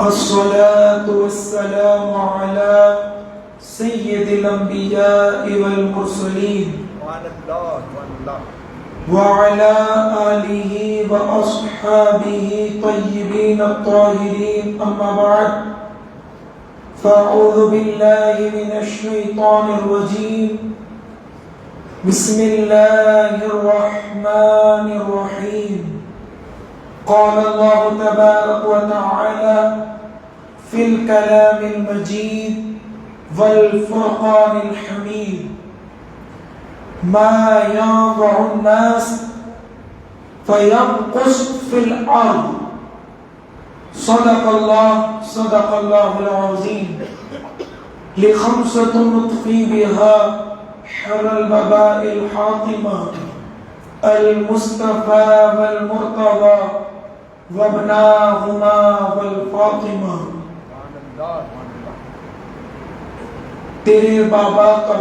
الصلاة والسلام على سيد الأنبياء والمرسلين وعلى آله وأصحابه طيبين الطاهرين، أما بعد، فأعوذ بالله من الشيطان الرجيم. بسم الله الرحمن الرحيم. قال الله تبارك وتعالى في الكلام المجيد والفرقان الحميد: ما ينفع الناس فيمكث في الأرض. صدق الله العظيم. لخمسة نطفي بها حر الوباء الحاطمة: المصطفى والمرتضى وابناهما والفاطمہ. تیرے بابا کا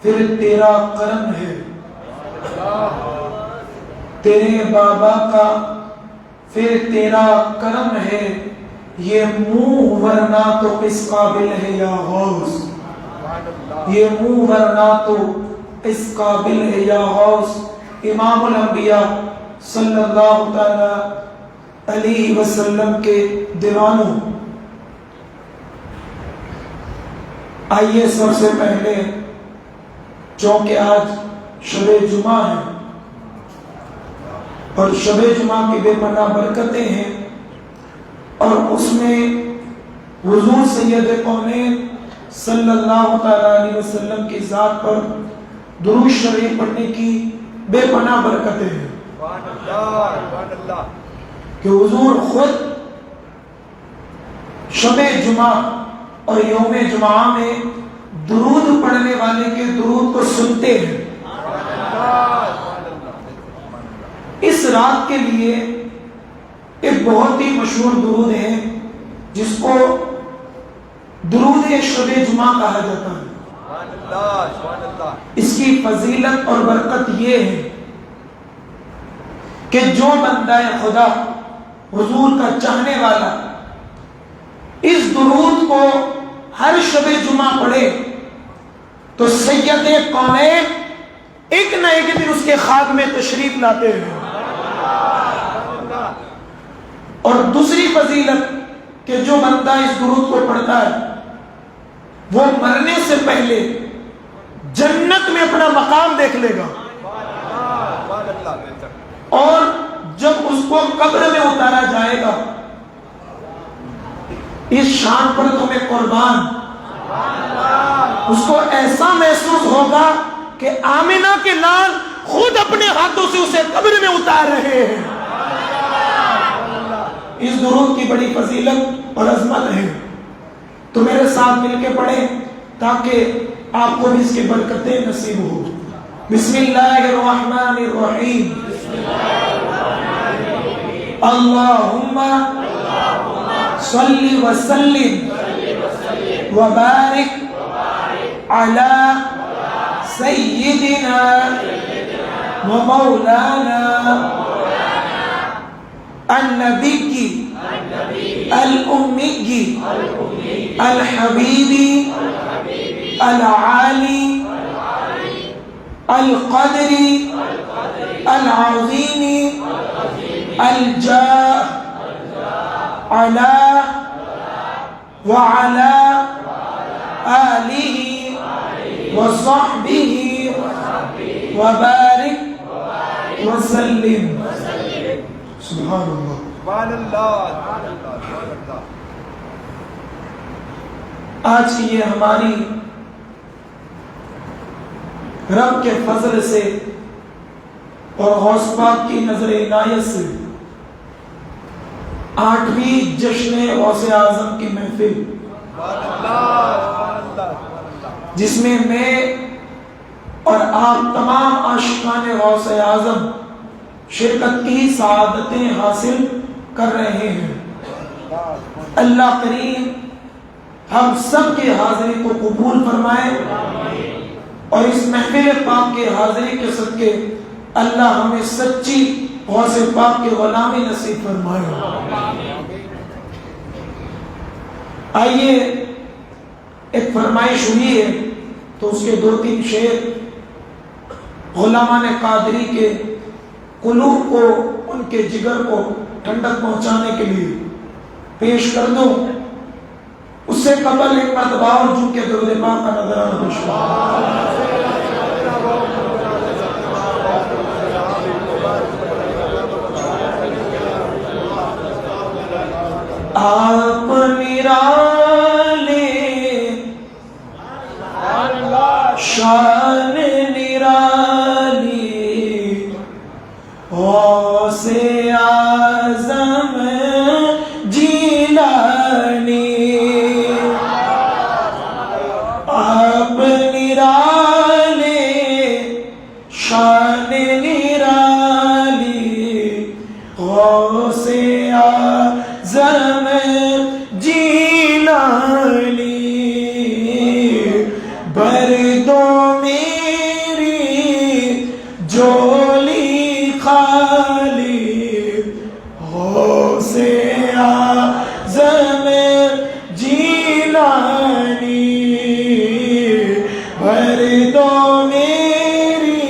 پھر تیرا کرم ہے، تیرے بابا کا پھر تیرا کرم ہے، یہ منہ ورنہ تو کس قابل ہے یا غوث، یہ منہ ورنہ تو اس قابل ہے یا غوث. امام الانبیاء صلی اللہ تعالی علیہ وسلم کے دیوانوں، آئیے سب سے پہلے، چونکہ آج شب جمعہ ہے اور شب جمعہ کی بے پناہ برکتیں ہیں، اور اس میں حضور سید کونین صلی اللہ تعالی علیہ وسلم کی ذات پر درود شریف پڑھنے کی بے پناہ برکتیں ہیں کہ حضور خود شب جمعہ اور یوم جمعہ میں درود پڑھنے والے کے درود کو سنتے ہیں. اس رات کے لیے ایک بہت ہی مشہور درود ہے جس کو درود شب جمعہ کہا جاتا ہے. اس کی فضیلت اور برکت یہ ہے کہ جو بندہ خدا حضور کا چاہنے والا اس درود کو ہر شب جمعہ پڑھے تو سید کونین ایک نہ ایک دن اس کے خاک میں تشریف لاتے ہیں. اور دوسری فضیلت کہ جو بندہ اس درود کو پڑھتا ہے وہ مرنے سے پہلے جنت میں اپنا مقام دیکھ لے گا، اور جب اس کو قبر میں اتارا جائے گا اس شان پر تمہیں قربان، اس کو ایسا محسوس ہوگا کہ آمنہ کے لال خود اپنے ہاتھوں سے اسے قبر میں اتار رہے ہیں. اس درود کی بڑی فضیلت اور عظمت ہے، تو میرے ساتھ مل کے پڑھیں تاکہ آپ کو بھی اس کی برکتیں نصیب ہو. بسم اللہ الرحمن الرحیم. اللہم صلی وسلم وبارک علی سیدنا و مولانا النبی الامی الحبیبی العالی القدری العظیم الجاہ علی وعلی آلہ وصحبہ وبارک وسلم. سبحان اللہ. آج کی یہ ہماری رب کے فضل سے اور غوث پاک کی نظر عنایت سے 8ویں جشن غوث اعظم کی محفل، جس میں میں اور آپ تمام عاشقان غوث اعظم شرکت کی سعادتیں حاصل کر رہے ہیں. اللہ کریم ہم سب کی حاضری کو قبول فرمائے اور اس محفل پاک کے حاضری کے صدقے اللہ ہمیں سچی غوث پاک کی غلامی نصیب فرمائے. آئیے ایک فرمائش ہوئی ہے تو اس کے 2-3 شعر غلامان قادری کے قلوب کو، ان کے جگر کو ٹھنڈک پہنچانے کے لیے پیش کر دوں. اس سے قبل ایک مرتبہ اور جو کہ درود پاک کا نظرانہ پیش کروں. آپ نرالے شان نرالی غوث اعظم جیلانی. آپ نرالے شان نرالی غوث اعظم جیلانی. بر دو میری جولی خالی غوث اعظم جیلانی. بر دو میری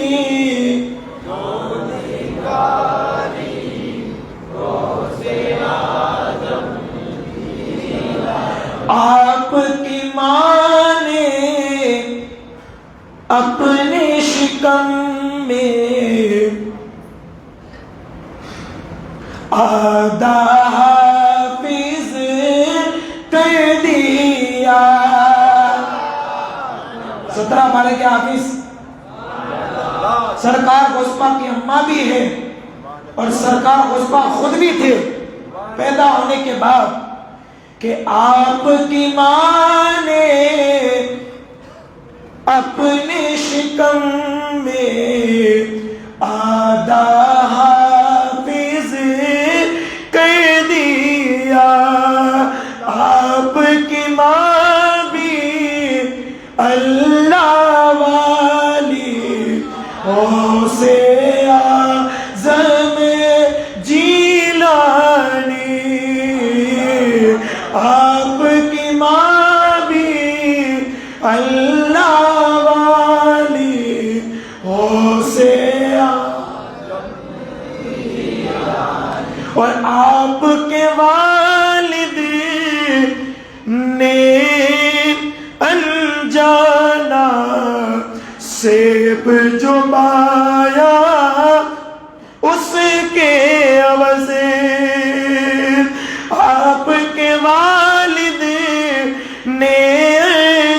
جولی خالی غوث اعظم جیلانی. آپ کی ماں نے اپنے شکم میں آدھا حافظ کر دیا. 17 پارے کے حافظ سرکار غوث پاک کی اماں بھی ہے اور سرکار غوث پاک خود بھی تھے پیدا ہونے کے بعد کہ آپ کی ماں نے اپنے شکم میں آدھا حافظ کر دیا. آپ کی ماں بھی اللہ والی غوث اعظم جیلانی. آپ کی ماں بھی اللہ والی غوث اعظم اور آپ کے والد نے انجانا سیب جو بایا اس کے عوض. آپ کے والد نے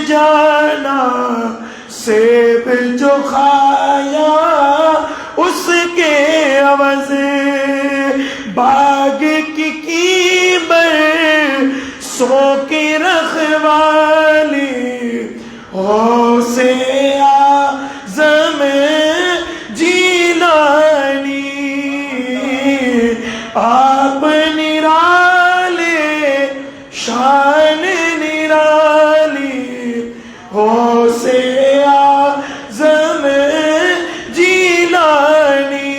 جانا سیب جو کھایا اس کے عوض. باغ کی بر سو کی رکھوالی غوث اعظم جیلانی. آپ نرالے شان نرالی غوث اعظم جیلانی.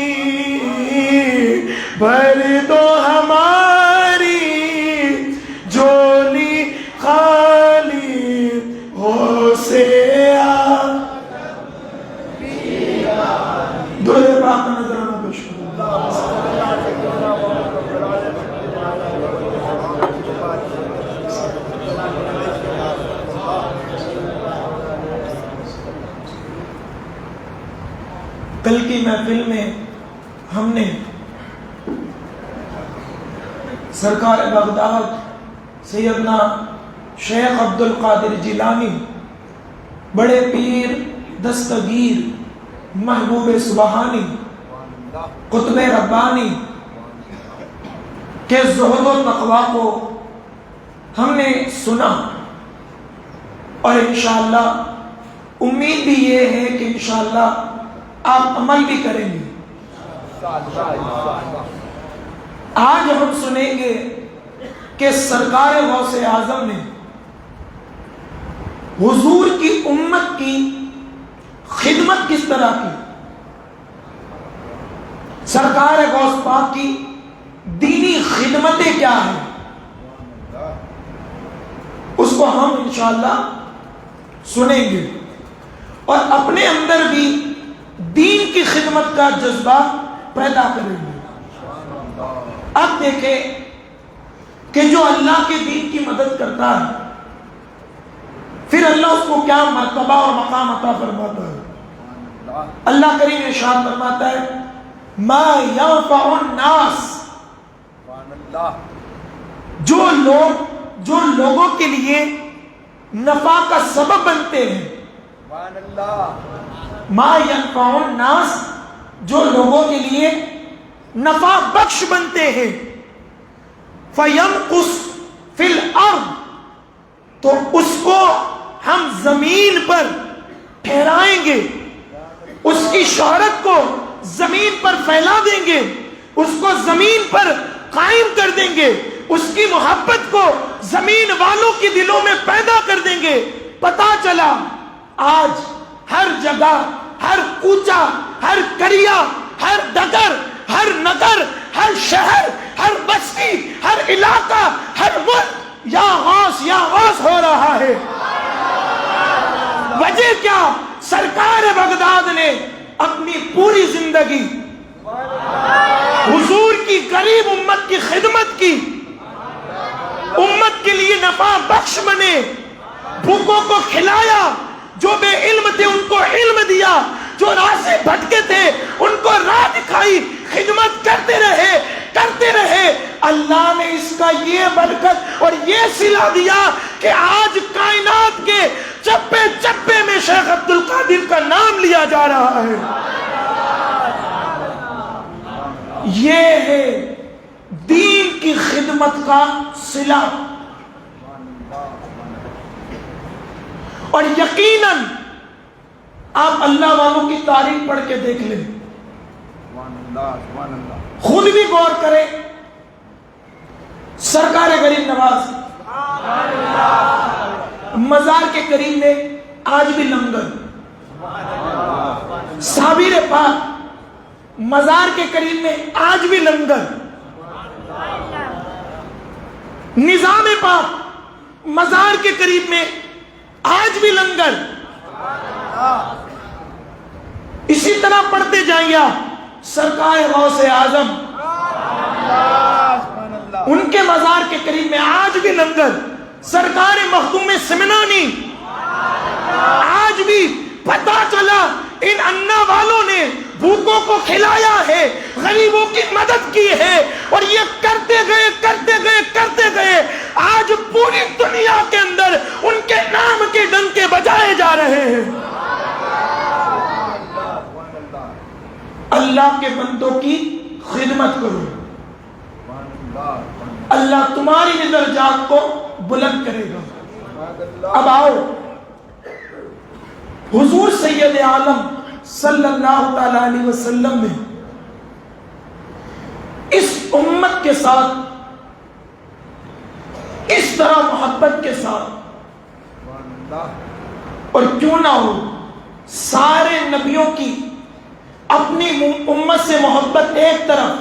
بھر دو ہماری جولی خالی غوث اعظم. درود پاک کا نظرانہ پیش کرو. کل کی محفل میں ہم نے سرکار بغداد سیدنا شیخ عبد القادر جیلانی بڑے پیر دستگیر محبوب سبحانی قطب ربانی کے زہد و تقویٰ کو ہم نے سنا اور انشاءاللہ امید بھی یہ ہے کہ انشاءاللہ آپ عمل بھی کریں گے. آج ہم سنیں گے کہ سرکار غوث اعظم نے حضور کی امت کی خدمت کس طرح کی. سرکار غوث پاک کی دینی خدمتیں کیا ہیں، اس کو ہم انشاءاللہ سنیں گے اور اپنے اندر بھی دین کی خدمت کا جذبہ پیدا کریں گے۔ اب دیکھیں کہ جو اللہ کے دین کی مدد کرتا ہے پھر اللہ اس کو کیا مرتبہ اور مقام عطا فرماتا ہے۔ اللہ کریم ارشاد فرماتا ہے ما ينفع الناس، جو لوگوں کے لیے نفع کا سبب بنتے ہیں، ما ينفع الناس، جو لوگوں کے لیے نفع بخش بنتے ہیں، فَيَمْقُسْ فِي الْأَرْضِ، تو اس کو ہم زمین پر ٹھہرائیں گے، اس کی شہرت کو زمین پر پھیلا دیں گے، اس کو زمین پر قائم کر دیں گے، اس کی محبت کو زمین والوں کی دلوں میں پیدا کر دیں گے۔ پتا چلا آج ہر جگہ، ہر کوچہ، ہر کریا، ہر ڈگر، ہر نگر، ہر شہر، ہر بستی، ہر علاقہ، ہر ملک یا غوث ہو رہا ہے۔ وجہ کیا؟ سرکار بغداد نے اپنی پوری زندگی حضور کی قریب امت کی خدمت کی، امت کے لیے نفع بخش بنے، بھوکوں کو کھلایا، جو بے علم تھے ان کو علم دیا، جو راہ سے بھٹکے تھے ان کو راہ دکھائی، خدمت کرتے رہے۔ اللہ نے اس کا یہ برکت اور یہ صلہ دیا کہ آج کائنات کے چپے چپے میں شیخ عبد القادر کا نام لیا جا رہا ہے۔ یہ ہے دین کی خدمت کا صلہ، اور یقیناً آپ اللہ والوں کی تاریخ پڑھ کے دیکھ لیں، خود بھی غور کریں۔ سرکار غریب نواز مزار کے قریب میں آج بھی لنگر، صابر پاک مزار کے قریب میں آج بھی لنگر، نظام پاک مزار کے قریب میں آج بھی لنگر۔ اسی طرح پڑھتے جائیں گے سرکار غوث اعظم ان کے مزار کے قریب میں آج بھی لنگر، سرکار مخدوم سمنانی آج بھی۔ پتہ چلا ان انا والوں نے بھوکوں کو کھلایا ہے، غریبوں کی مدد کی ہے، اور یہ کرتے گئے آج پوری دنیا کے اندر ان کے نام کے ڈنکے بجائے جا رہے ہیں۔ اللہ کے بندوں کی خدمت کرو، اللہ تمہاری درجات کو بلند کرے گا۔ اب آؤ حضور سید عالم صلی اللہ تعالی علیہ وسلم نے اس امت کے ساتھ اس طرح محبت کے ساتھ، اور کیوں نہ ہو سارے نبیوں کی اپنی امت سے محبت ایک طرف،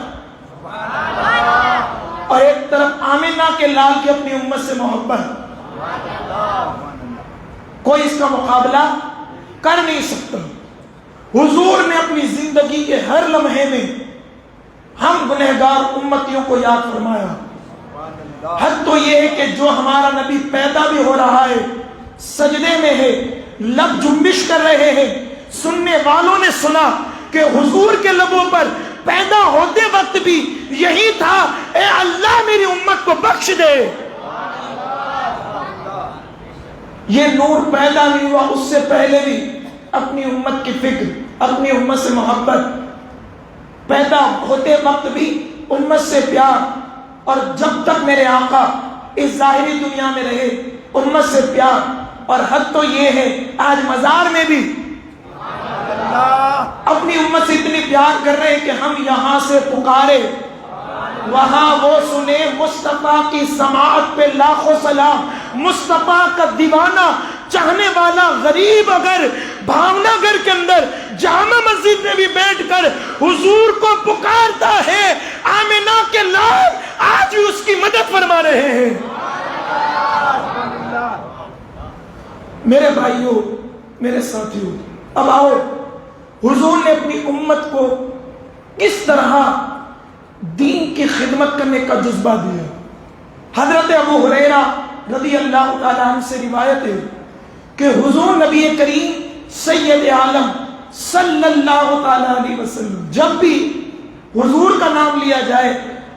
اور ایک طرف آمنہ کے لال کی اپنی امت سے محبت، کوئی اس کا مقابلہ کر نہیں سکتا۔ حضور نے اپنی زندگی کے ہر لمحے میں ہم گنہگار امتیوں کو یاد فرمایا۔ حد تو یہ ہے کہ جو ہمارا نبی پیدا بھی ہو رہا ہے، سجدے میں ہے، لب جنبش کر رہے ہیں، سننے والوں نے سنا کہ حضور کے لبوں پر پیدا ہوتے وقت بھی یہی تھا، اے اللہ میری امت کو بخش دے۔ یہ نور پیدا نہیں ہوا، اس سے پہلے بھی اپنی امت کی فکر، اپنی امت سے محبت، پیدا ہوتے وقت بھی امت سے پیار، اور جب تک میرے آقا اس ظاہری دنیا میں رہے امت سے پیار۔ اور حد تو یہ ہے آج مزار میں بھی اپنی امت سے اتنی پیار کر رہے ہیں کہ ہم یہاں سے پکارے وہاں وہ سنے مصطفیٰ کی سماعت پہ لاکھوں سلام۔ مصطفیٰ کا دیوانہ چاہنے والا غریب اگر بھاونا گھر کے اندر جامع مسجد میں بھی بیٹھ کر حضور کو پکارتا ہے، آمنہ کے لال آج بھی اس کی مدد فرما رہے ہیں۔ میرے بھائیوں، میرے ساتھیوں، اب آؤ حضور نے اپنی امت کو کس طرح دین کی خدمت کرنے کا جذبہ دیا۔ حضرت ابو ہریرہ رضی اللہ تعالیٰ عنہ سے روایت ہے کہ حضور نبی کریم سید عالم صلی اللہ تعالیٰ علیہ وسلم جب بھی حضور کا نام لیا جائے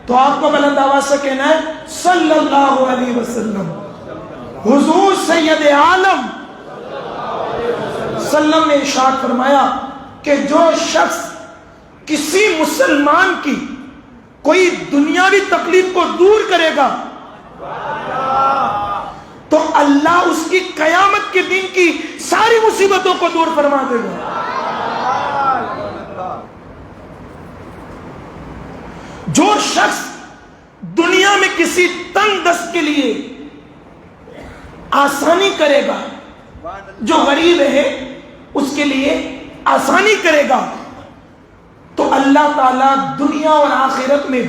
تو آپ کو بلند آواز سے کہنا ہے صلی اللہ علیہ وسلم۔ حضور سید عالم وسلم نے ارشاد فرمایا کہ جو شخص کسی مسلمان کی کوئی دنیاوی تکلیف کو دور کرے گا تو اللہ اس کی قیامت کے دن کی ساری مصیبتوں کو دور فرما دے گا۔ جو شخص دنیا میں کسی تنگ دست کے لیے آسانی کرے گا، جو غریب ہے اس کے لیے آسانی کرے گا، تو اللہ تعالیٰ دنیا اور آخرت میں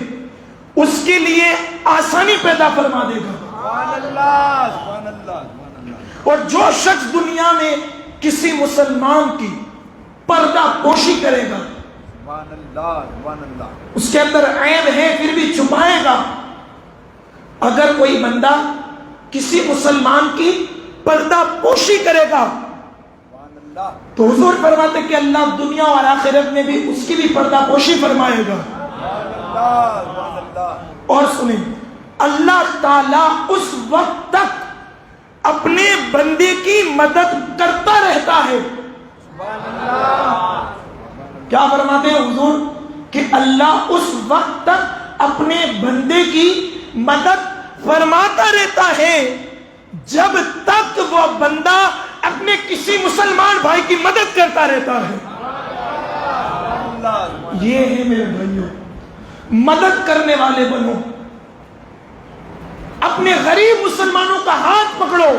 اس کے لیے آسانی پیدا فرما دے گا۔ اور جو شخص دنیا میں کسی مسلمان کی پردہ پوشی کرے گا، اس کے اندر عیب ہے پھر بھی چھپائے گا، اگر کوئی بندہ کسی مسلمان کی پردہ پوشی کرے گا تو حضور فرماتے کہ اللہ دنیا اور آخرت میں بھی اس کی بھی پردہ پوشی فرمائے گا۔ اور سنیں، اللہ تعالیٰ اس وقت تک اپنے بندے کی مدد کرتا رہتا ہے۔ کیا فرماتے ہیں حضور کہ اللہ اس وقت تک اپنے بندے کی مدد فرماتا رہتا ہے جب تک وہ بندہ اپنے کسی مسلمان بھائی کی مدد کرتا رہتا ہے۔ یہ ہے میرے بھائیوں، مدد کرنے والے بنو، اپنے غریب مسلمانوں کا ہاتھ پکڑو،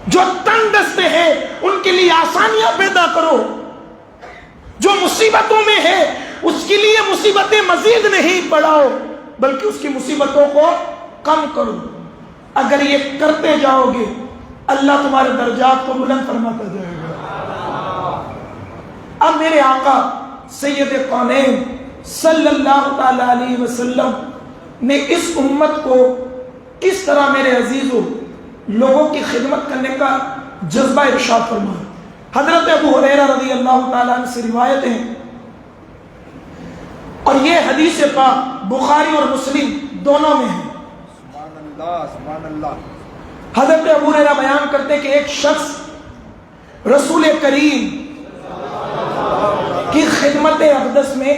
جو تنگ دستے ہیں ان کے لیے آسانیاں پیدا کرو، جو مصیبتوں میں ہے اس کے لیے مصیبتیں مزید نہیں بڑھاؤ بلکہ اس کی مصیبتوں کو کم کرو۔ اگر یہ کرتے جاؤ گے اللہ تمہارے درجات کو بلند فرماتا جائے گا۔ اب میرے آقا سید کونین صلی اللہ تعالی علیہ وسلم نے اس امت کو کس طرح میرے عزیزوں لوگوں کی خدمت کرنے کا جذبہ ارشاد فرمایا۔ حضرت ابو ہریرہ رضی اللہ تعالیٰ عنہ سے روایت ہے، اور یہ حدیث پاک بخاری اور مسلم دونوں میں ہے۔ سبحان اللہ۔ حضرت ابو ہریرہ بیان کرتے کہ ایک شخص رسول کریم کی خدمت اقدس میں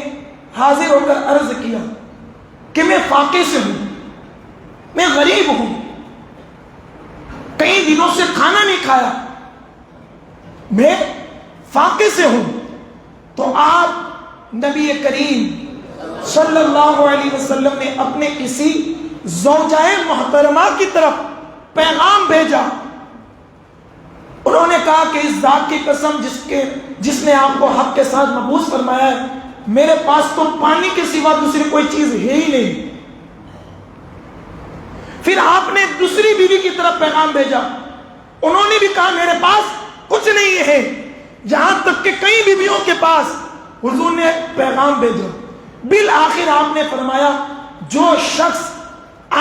حاضر ہو کر عرض کیا کہ میں فاقے سے ہوں، میں غریب ہوں، کئی دنوں سے کھانا نہیں کھایا، میں فاقے سے ہوں۔ تو آپ نبی کریم صلی اللہ علیہ وسلم نے اپنے کسی زوجہ محترمہ کی طرف پیغام بھیجا۔ انہوں نے کہا کہ اس ذات کی قسم جس نے آپ کو حق کے ساتھ مبعوث فرمایا ہے، میرے پاس تو پانی کے سوا دوسری کوئی چیز ہے ہی نہیں۔ پھر آپ نے دوسری بیوی کی طرف پیغام بھیجا، انہوں نے بھی کہا میرے پاس کچھ نہیں ہے، یہاں تک کہ کئی بیویوں کے پاس حضور نے پیغام بھیجا۔ بالآخر آپ نے فرمایا جو شخص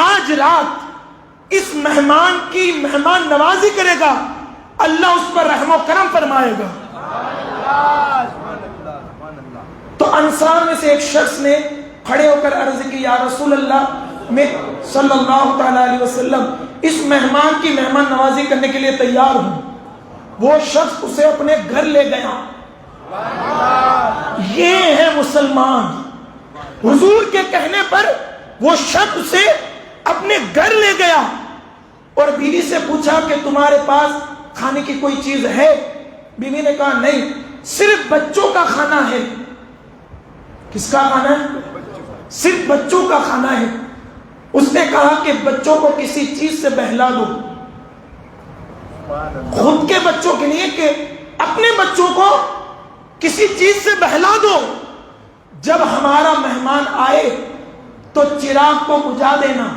آج رات اس مہمان کی مہمان نوازی کرے گا اللہ اس پر رحم و کرم فرمائے گا۔ تو انصار میں سے ایک شخص نے کھڑے ہو کر عرض کی یا رسول اللہ، میں صلی اللہ تعالی علیہ وسلم اس مہمان کی مہمان نوازی کرنے کے لیے تیار ہوں۔ وہ شخص اسے اپنے گھر لے گیا۔ یہ ہے مسلمان۔ حضور کے کہنے پر وہ شخص اسے اپنے گھر لے گیا اور بیوی سے پوچھا کہ تمہارے پاس کھانے کی کوئی چیز ہے؟ بیوی نے کہا نہیں، صرف بچوں کا کھانا ہے۔ کس کا کھانا ہے؟ صرف بچوں کا کھانا ہے۔ اس نے کہا کہ بچوں کو کسی چیز سے بہلا دو، خود کے بچوں کے لیے کہ اپنے بچوں کو کسی چیز سے بہلا دو، جب ہمارا مہمان آئے تو چراغ کو بجھا دینا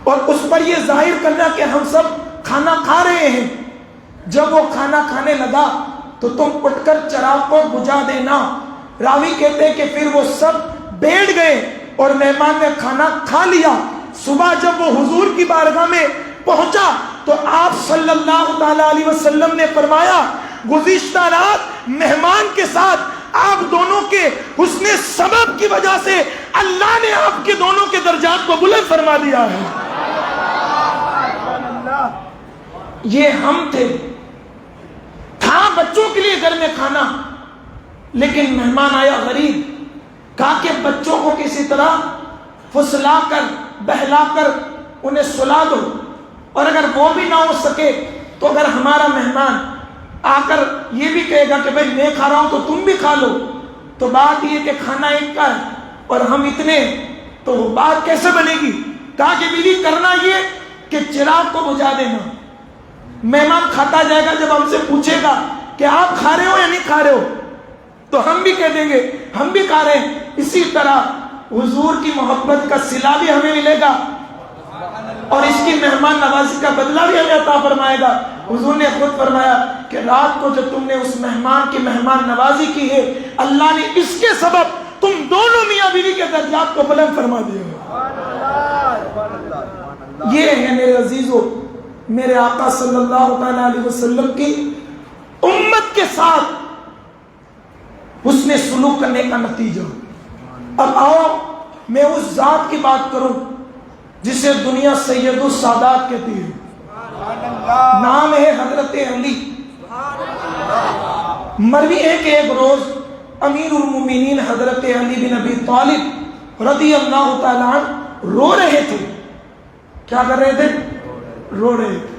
اور اس پر یہ ظاہر کرنا کہ ہم سب کھانا کھا رہے ہیں۔ جب وہ کھانا کھانے لگا تو تم اٹھ کر چراغ کو بجھا دینا۔ راوی کہتے ہیں کہ پھر وہ سب بیٹھ گئے اور مہمان نے کھانا کھا لیا۔ صبح جب وہ حضور کی بارگاہ میں پہنچا تو آپ صلی اللہ تعالی علیہ وسلم نے فرمایا گزشتہ رات مہمان کے ساتھ آپ دونوں کے حسن سبب کی وجہ سے اللہ نے آپ کے دونوں کے درجات کو بلند فرما دیا ہے۔ یہ ہم تھا بچوں کے لیے گھر میں کھانا، لیکن مہمان آیا غریب، کہا کہ بچوں کو کسی طرح پھسلا کر بہلا کر انہیں سلا دو، اور اگر وہ بھی نہ ہو سکے تو اگر ہمارا مہمان آ کر یہ بھی کہے گا کہ بھائی میں کھا رہا ہوں تو تم بھی کھا لو، تو بات یہ کہ کھانا ایک کا ہے اور ہم اتنے، تو بات کیسے بنے گی؟ کہا کہ بیوی کرنا یہ کہ چراغ کو بجھا دینا، مہمان کھاتا جائے گا، جب ہم سے پوچھے گا کہ آپ کھا رہے ہو یا نہیں کھا رہے ہو تو ہم بھی کہہ دیں گے ہم بھی کھا رہے ہیں۔ اسی طرح حضور کی محبت کا صلہ بھی ہمیں ملے گا اور اس کی مہمان نوازی کا بدلہ بھی ہمیں عطا فرمائے گا۔ حضور نے خود فرمایا کہ رات کو جب تم نے اس مہمان کی مہمان نوازی کی ہے، اللہ نے اس کے سبب تم دونوں میاں بیوی کے درجات کو بلند فرما دیا ہے۔ یہ ہے میرے عزیزو میرے آقا صلی اللہ تعالی علیہ وسلم کی امت کے ساتھ حسن سلوک کرنے کا نتیجہ۔ اب آؤ میں اس ذات کی بات کروں جسے دنیا سید السادات کہتی ہے، نام ہے حضرت علی۔ مروی ہے کہ ایک روز امیر المومنین حضرت علی بن ابی طالب رضی اللہ تعالیٰ عنہ رو رہے تھے۔ کیا کر رہے تھے؟ رو رہے تھے۔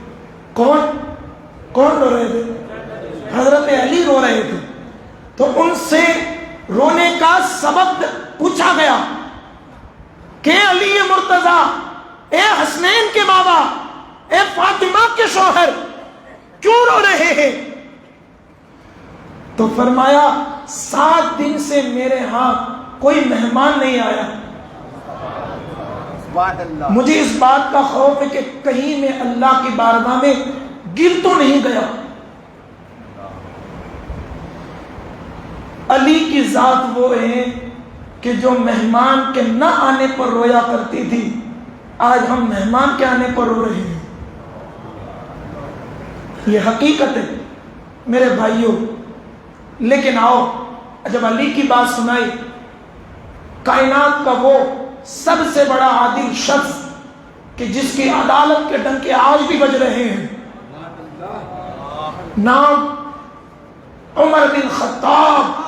کون رو رہے تھے؟ حضرت علی رو رہے تھے۔ تو ان سے رونے کا سبب پوچھا گیا کہ علی مرتضیٰ، اے حسنین کے بابا، اے فاطمہ کے شوہر، کیوں رو رہے ہیں؟ تو فرمایا 7 دن سے میرے ہاں کوئی مہمان نہیں آیا، مجھے اس بات کا خوف ہے کہ کہیں میں اللہ کی بارگاہ میں گر تو نہیں گیا۔ علی کی ذات وہ ہے کہ جو مہمان کے نہ آنے پر رویا کرتی تھی، آج ہم مہمان کے آنے پر رو رہے ہیں۔ یہ حقیقت ہے میرے بھائیوں۔ لیکن آؤ جب علی کی بات سنائی، کائنات کا وہ سب سے بڑا عادل شخص کہ جس کی عدالت کے ڈنکے آج بھی بج رہے ہیں، نام عمر بن خطاب،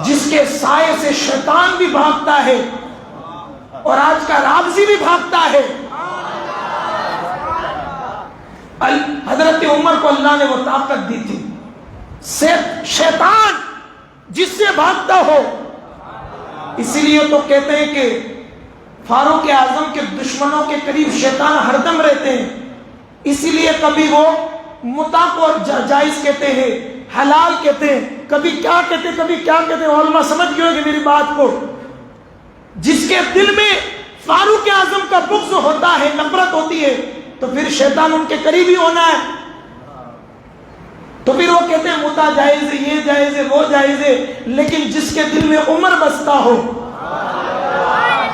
جس کے سائے سے شیطان بھی بھاگتا ہے اور آج کا رابضی بھی بھاگتا ہے۔ حضرت عمر کو اللہ نے وہ طاقت دی تھی، شیطان جس سے بھاگتا ہو۔ اسی لیے تو کہتے ہیں کہ فاروق اعظم کے دشمنوں کے قریب شیطان ہردم رہتے ہیں، اسی لیے کبھی وہ متع کو جائز کہتے ہیں، حلال کہتے ہیں، کبھی کیا کہتے ہیں، کبھی کیا کہتے ہیں۔ علماء سمجھ گئے کہ میری بات کو، جس کے دل میں فاروق اعظم کا بغض ہوتا ہے، نفرت ہوتی ہے، تو پھر شیطان ان کے قریب ہی ہونا ہے۔ تو پھر وہ کہتے ہیں متع جائز ہے، یہ جائز ہے، وہ جائز ہے، لیکن جس کے دل میں عمر بستا ہو،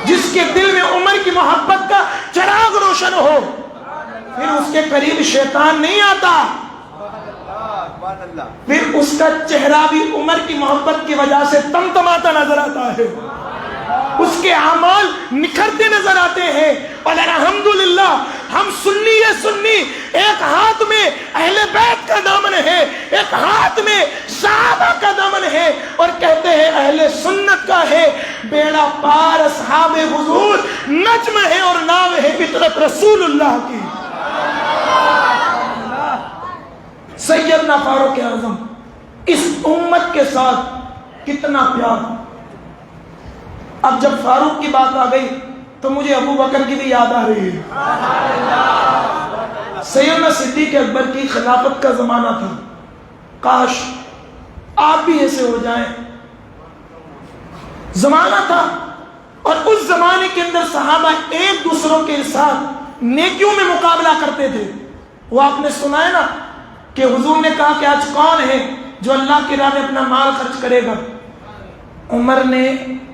جس کے دل میں عمر کی محبت کا چراغ روشن ہو، پھر اس کے قریب شیطان نہیں آتا، پھر اس کا چہرہ بھی عمر کی محبت کی وجہ سے تمتماتا نظر آتا ہے، اس کے اعمال نکھرتے نظر آتے ہیں۔ اور الحمدللہ ہم سنی، ایک ہاتھ میں اہل بیت کا دامن ہے، ایک ہاتھ میں صحابہ کا دامن ہے، اور کہتے ہیں اہل سنت کا ہے بیڑا پار اصحاب حضور، نجم ہے اور ناو ہے فطرت رسول اللہ کی۔ سیدنا فاروق اعظم، اس امت کے ساتھ کتنا پیار۔ اب جب فاروق کی بات آ گئی تو مجھے ابو بکر کی بھی یاد آ رہی ہے۔ سیدنا صدیق اکبر کی خلافت کا زمانہ تھا. کاش آپ بھی ایسے ہو جائیں. زمانہ تھا اور اس زمانے کے اندر صحابہ ایک دوسروں کے ساتھ نیکیوں میں مقابلہ کرتے تھے. وہ آپ نے سنا ہے نا کہ حضور نے کہا کہ آج کون ہے جو اللہ کی راہ میں اپنا مال خرچ کرے گا. عمر نے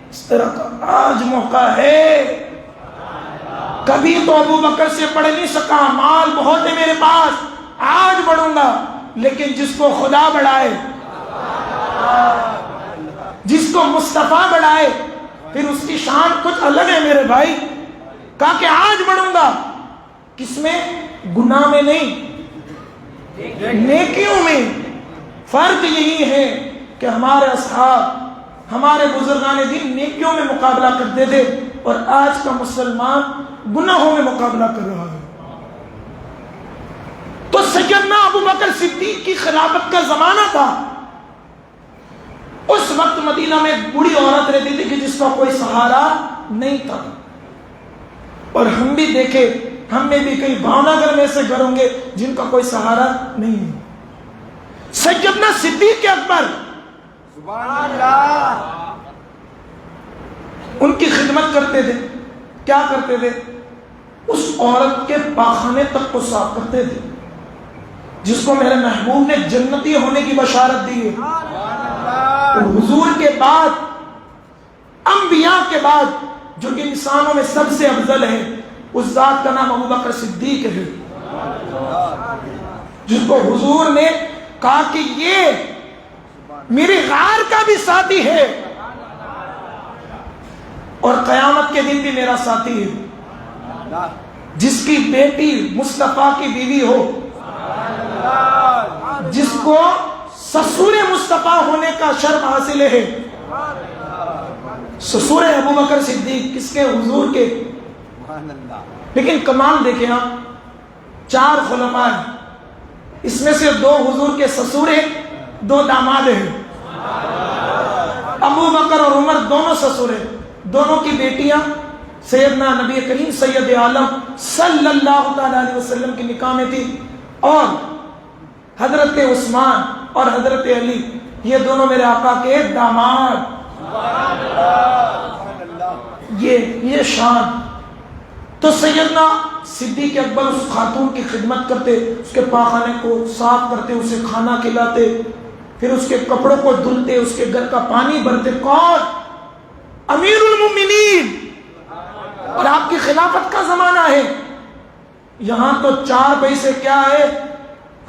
اس طرح کا آج موقع ہے. کبھی تو ابو بکر سے پڑھ نہیں سکا, مال بہت ہے میرے پاس, آج بڑھوں گا. لیکن جس کو خدا بڑھائے, جس کو مصطفیٰ بڑھائے, پھر اس کی شان کچھ الگ ہے میرے بھائی. کہا کہ آج بڑھوں گا. کس میں؟ گناہ میں نہیں, نیکیوں میں. فرق یہی ہے کہ ہمارے اصحاب, ہمارے بزرگان دین نیکیوں میں مقابلہ کرتے تھے اور آج کا مسلمان گناہوں میں مقابلہ کر رہا ہے. تو سیدنا ابو بکر صدیق کی خلافت کا زمانہ تھا. اس وقت مدینہ میں ایک بوڑھی عورت رہتی تھی کہ جس کا کوئی سہارا نہیں تھا. اور ہم بھی دیکھے, ہم میں بھی کئی بھاونگر میں سے گھر ہوں گے جن کا کوئی سہارا نہیں ہے. سیدنا صدیق اکبر سبحان اللہ, ان کی خدمت کرتے تھے. کیا کرتے تھے؟ اس عورت کے پاخانے تک کو صاف کرتے تھے, جس کو میرے محبوب نے جنتی ہونے کی بشارت دی ہے. اور حضور کے بعد, انبیاء کے بعد جو انسانوں میں سب سے افضل ہے, اس ذات کا نام ابو بکر صدیق ہے, جس کو حضور نے کہا کہ یہ میری غار کا بھی ساتھی ہے اور قیامت کے دن بھی میرا ساتھی ہے. جس کی بیٹی مصطفیٰ کی بیوی ہو, جس کو سسور مصطفیٰ ہونے کا شرف حاصل ہے, سسور ابو بکر صدیق, کس کے؟ حضور کے. لیکن کمال دیکھیں آپ, 4 خلفاء ہیں, اس میں سے 2 حضور کے سسور ہیں, 2 داماد ہیں. ابو بکر اور عمر دونوں سسور ہیں. دونوں کی بیٹیاں سیدنا نبی کریم سید عالم صلی اللہ تعالی علیہ وسلم کی نکاح میں تھی. اور حضرت عثمان اور حضرت علی, یہ دونوں میرے آقا کے داماد. یہ شان. تو سیدنا صدیق اکبر اس خاتون کی خدمت کرتے, اس کے پاخانے کو صاف کرتے, اسے کھانا کھلاتے, پھر اس کے کپڑوں کو دھلتے, اس کے گھر کا پانی بھرتے. کون؟ امیر المومنین. اور آپ کی خلافت کا زمانہ ہے. یہاں تو 4 پیسے کیا ہے,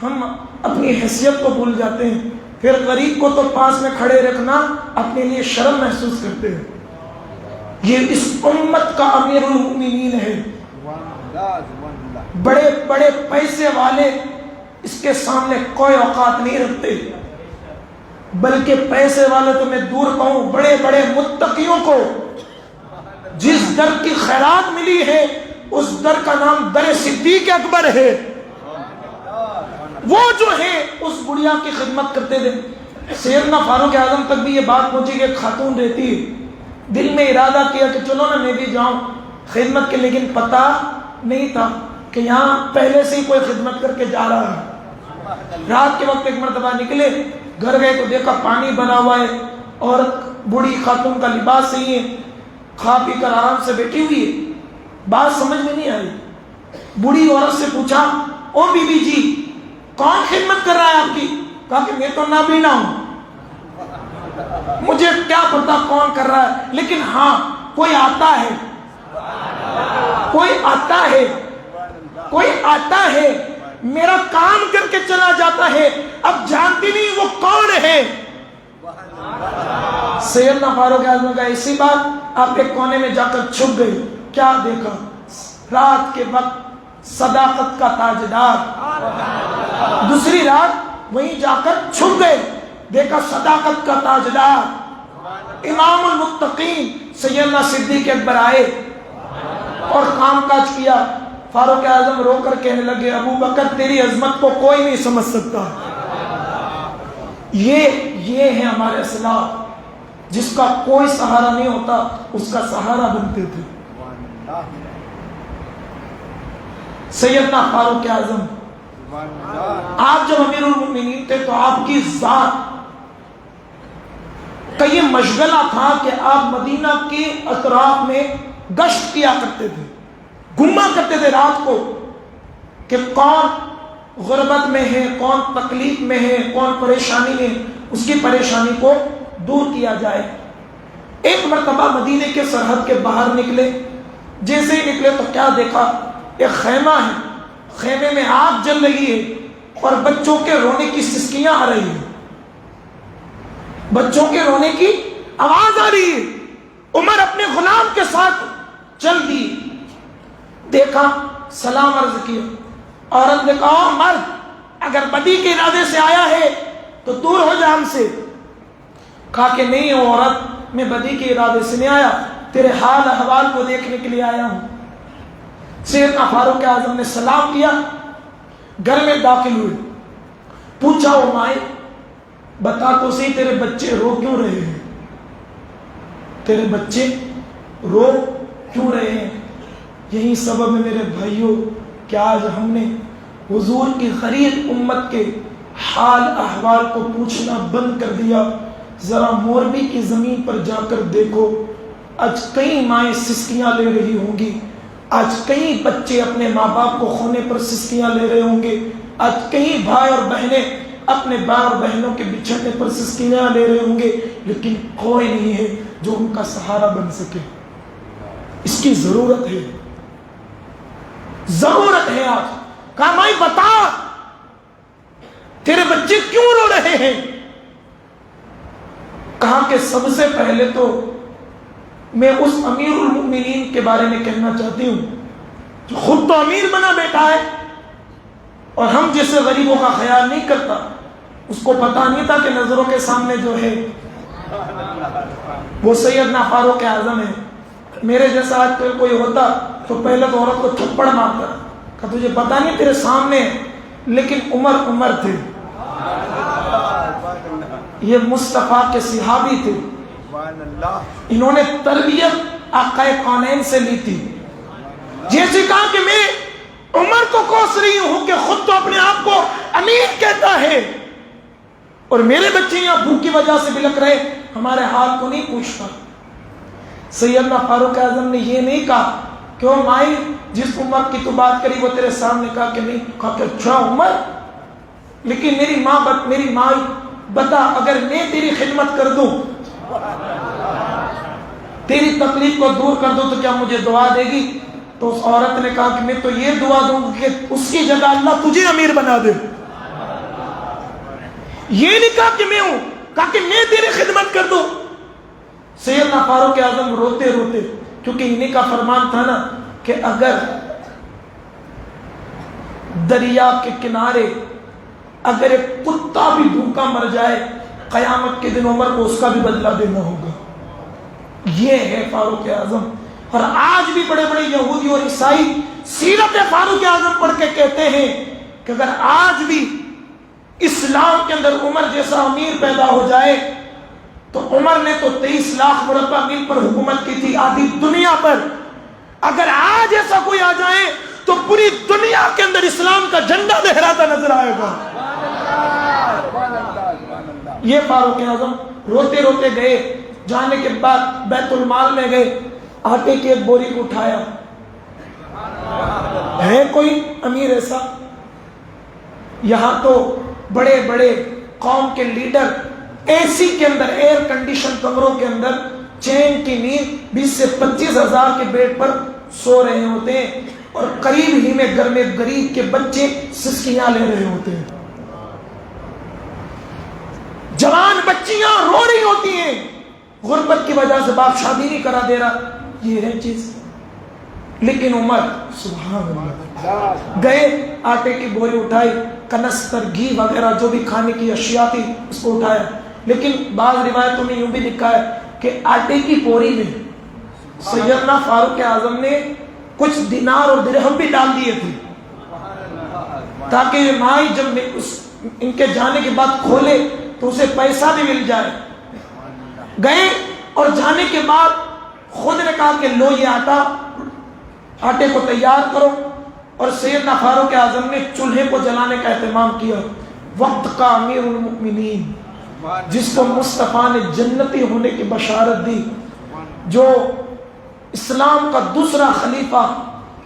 ہم اپنی حیثیت کو بھول جاتے ہیں. پھر غریب کو تو پاس میں کھڑے رکھنا اپنے لیے شرم محسوس کرتے ہیں. یہ اس امت کا امیر المومنین ہے. بڑے بڑے پیسے والے اس کے سامنے کوئی اوقات نہیں رکھتے, بلکہ پیسے والے تو میں دور کہوں, بڑے بڑے متقیوں کو جس در کی خیرات ملی ہے اس در کا نام در صدیق اکبر ہے. وہ جو ہے اس بڑھیا کی خدمت کرتے تھے. سیدنا فاروق اعظم تک بھی یہ بات پہنچی کہ ایک خاتون رہتی ہے. دل میں ارادہ کیا کہ چلو نا میں بھی جاؤں خدمت کے, لیکن پتہ نہیں تھا کہ یہاں پہلے سے ہی کوئی خدمت کر کے جا رہا ہے. رات کے وقت ایک مرتبہ نکلے, گھر گئے تو دیکھا پانی بنا ہوا ہے, عورت بوڑھی خاتون کا لباس صحیح ہے, کھا پی کر آرام سے بیٹھی ہوئی ہے. بات سمجھ میں نہیں آئی. بوڑھی عورت سے پوچھا, او بی بی جی کون خدمت کر رہا ہے آپ کی؟ کہا کہ میں تو نابینا ہوں, مجھے کیا پتا کون کر رہا ہے, لیکن ہاں کوئی آتا ہے, کوئی آتا ہے, کوئی آتا ہے, میرا کام کر کے چلا جاتا ہے, اب جانتی نہیں وہ کون ہے. سیدنا فاروق اعظم کا اسی بات, آپ ایک کونے میں جا کر چھپ گئے. کیا دیکھا؟ رات کے وقت صداقت کا تاجدار. دوسری رات وہیں جا کر چھپ گئے, دیکھا صداقت کا تاجدار امام المتقین سیدنا صدیق اکبر آئے اور کام کاج کیا. فاروق اعظم رو کر کہنے لگے, ابو بکر تیری عظمت کو کوئی نہیں سمجھ سکتا. یہ ہے ہمارے اسلاف, جس کا کوئی سہارا نہیں ہوتا اس کا سہارا بنتے تھے. سیدنا فاروق اعظم آپ جب امیر المؤمنین تھے تو آپ کی ذات کا یہ مشغلہ تھا کہ آپ مدینہ کے اطراف میں گشت کیا کرتے تھے، گھوما کرتے تھے رات کو کہ کون غربت میں ہے، کون تکلیف میں ہے، کون پریشانی میں، اس کی پریشانی کو دور کیا جائے۔ ایک مرتبہ مدینے کے سرحد کے باہر نکلے، جیسے ہی نکلے تو کیا دیکھا، ایک خیمہ ہے، خیمے میں آگ جل رہی ہے اور بچوں کے رونے کی سسکیاں آ رہی ہیں، بچوں کے رونے کی آواز آ رہی ہے۔ عمر اپنے غلام کے ساتھ چل دی، دیکھا، سلام عرض کیا، عورت نے کہا مرد اگر بدی کے ارادے سے آیا ہے تو دور ہو جا ہم سے۔ کہا کہ نہیں عورت، میں بدی کے ارادے سے نہیں آیا، تیرے حال احوال کو دیکھنے کے لیے آیا ہوں۔ سیدنا فاروق اعظم نے سلام کیا، گھر میں داخل ہوئے، پوچھا او مائے بتا تو صحیح تیرے بچے رو کیوں رہے ہیں، تیرے بچے رو کیوں رہے ہیں؟ یہی سبب ہے میرے بھائیوں کہ آج ہم نے حضور کی غریب امت کے حال احوال کو پوچھنا بند کر دیا۔ ذرا موربی کی زمین پر جا کر دیکھو، آج کئی مائیں سسکیاں لے رہی ہوں گی، آج کئی بچے اپنے ماں باپ کو کھونے پر سسکیاں لے رہے ہوں گے، آج کئی بھائی اور بہنیں اپنے بھائی اور بہنوں کے بچھڑنے پر سسکیاں لے رہے ہوں گے، لیکن کوئی نہیں ہے جو ان کا سہارا بن سکے۔ اس کی ضرورت ہے، ضرورت ہے۔ آج کہا مائی بتا تیرے بچے کیوں رو رہے ہیں؟ کہا کہ سب سے پہلے تو میں اس امیر المؤمنین کے بارے میں کہنا چاہتی ہوں جو خود تو امیر بنا بیٹھا ہے اور ہم جیسے غریبوں کا خیال نہیں کرتا۔ اس کو پتا نہیں تھا کہ نظروں کے سامنے جو ہے وہ سیدنا فاروق اعظم ہے۔ میرے جیسا آج کوئی ہوتا تو پہلے تو عورت کو تھپڑ مارتا کہ تجھے پتا نہیں تیرے سامنے، لیکن عمر تھے، یہ مصطفیٰ کے صحابی تھے، انہوں نے تربیت آقا کونین سے لی تھی۔ جیسے کہا کہ میں عمر کو کوس رہی ہوں کہ خود تو اپنے آپ کو امیر کہتا ہے اور میرے بچے یہاں بھوک کی وجہ سے بلک رہے، ہمارے حال کو نہیں پوچھتا۔ سیدنا فاروق اعظم نے یہ نہیں کہا کہ وہ مائی جس عمر کی تو بات کری وہ تیرے سامنے، کہا کہ نہیں، کہا کہ اچھا عمر، لیکن میری ماں بتا اگر میں تیری خدمت کر دوں، تیری تکلیف کو دور کر دوں تو کیا مجھے دعا دے گی؟ تو اس عورت نے کہا کہ میں تو یہ دعا دوں کہ اس کی جگہ اللہ تجھے امیر بنا دے۔ یہ نہیں کہا کہ میں ہوں، کہا کہ میں تیری خدمت کر دوں۔ سیدنا فاروق اعظم روتے روتے، کیونکہ انہیں کا فرمان تھا نا کہ اگر دریا کے کنارے اگر ایک کتا بھی بھوکا مر جائے قیامت کے دن عمر کو اس کا بھی بدلہ دینا ہوگا۔ یہ ہے فاروق اعظم۔ اور آج بھی بڑے بڑے یہودی اور عیسائی سیرت فاروق اعظم پڑھ کے کہتے ہیں کہ اگر آج بھی اسلام کے اندر عمر جیسا امیر پیدا ہو جائے تو عمر نے تو 23 لاکھ مربع میل پر حکومت کی تھی آدھی دنیا پر، اگر آج ایسا کوئی آ جائے تو پوری دنیا کے اندر اسلام کا جھنڈا لہراتا نظر آئے گا۔ یہ فاروق اعظم روتے روتے گئے، جانے کے بعد بیت المال میں گئے، آٹے کی ایک بوری کو اٹھایا۔ ہے کوئی امیر ایسا؟ یہاں تو بڑے بڑے قوم کے لیڈر اے سی کے اندر، ایئر کنڈیشن کمروں کے اندر چین کی نیند 20 سے 25 ہزار کے بیڈ پر سو رہے ہوتے ہیں، اور قریب ہی میں گھر میں غریب کے بچے سسکیاں لے رہے ہوتے ہیں، جوان بچیاں رو رہی ہوتی ہیں، غربت کی وجہ سے باپ شادی نہیں کرا دے رہا۔ یہ ہے چیز۔ لیکن عمر سبحان اللہ گئے، آٹے کی بوری اٹھائی، کنستر، گھی وغیرہ جو بھی کھانے کی اشیاء تھی اس کو اٹھایا، لیکن بعض روایتوں میں یوں بھی لکھا ہے کہ آٹے کی بوری میں سیدنا فاروق اعظم نے کچھ دینار اور درہم بھی ڈال دیے تھے تاکہ مائی جب ان کے جانے کے بعد کھولے تو اسے پیسہ بھی مل جائے۔ گئے اور جانے کے بعد خود نے کہا کہ لو یہ آٹا، آٹے کو تیار کرو، اور سیدنا فاروق اعظم نے چولہے کو جلانے کا اہتمام کیا. وقت کا امیر المؤمنین جس کو مصطفیٰ نے جنتی ہونے کی بشارت دی، جو اسلام کا دوسرا خلیفہ،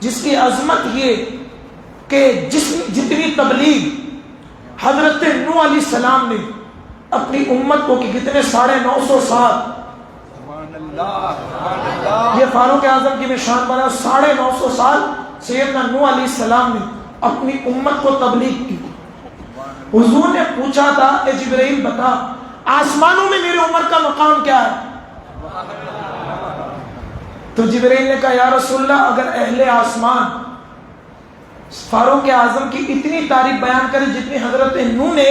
جس کی عظمت یہ کہ جتنی تبلیغ حضرت نوح علیہ السلام نے اپنی امت کو کہ کتنے 950 سال، یہ فاروق اعظم کی میں شان بنا، 950 سال سیدنا نوح علیہ السلام نے اپنی امت کو تبلیغ کی. حضور نے پوچھا تھا اے جبرائیل بتا آسمانوں میں میری عمر کا مقام کیا ہے؟ تو جبرائیل نے کہا یا رسول اللہ اگر اہل آسمان فاروق اعظم کی اتنی تعریف بیان کرے جتنی حضرت نوح نے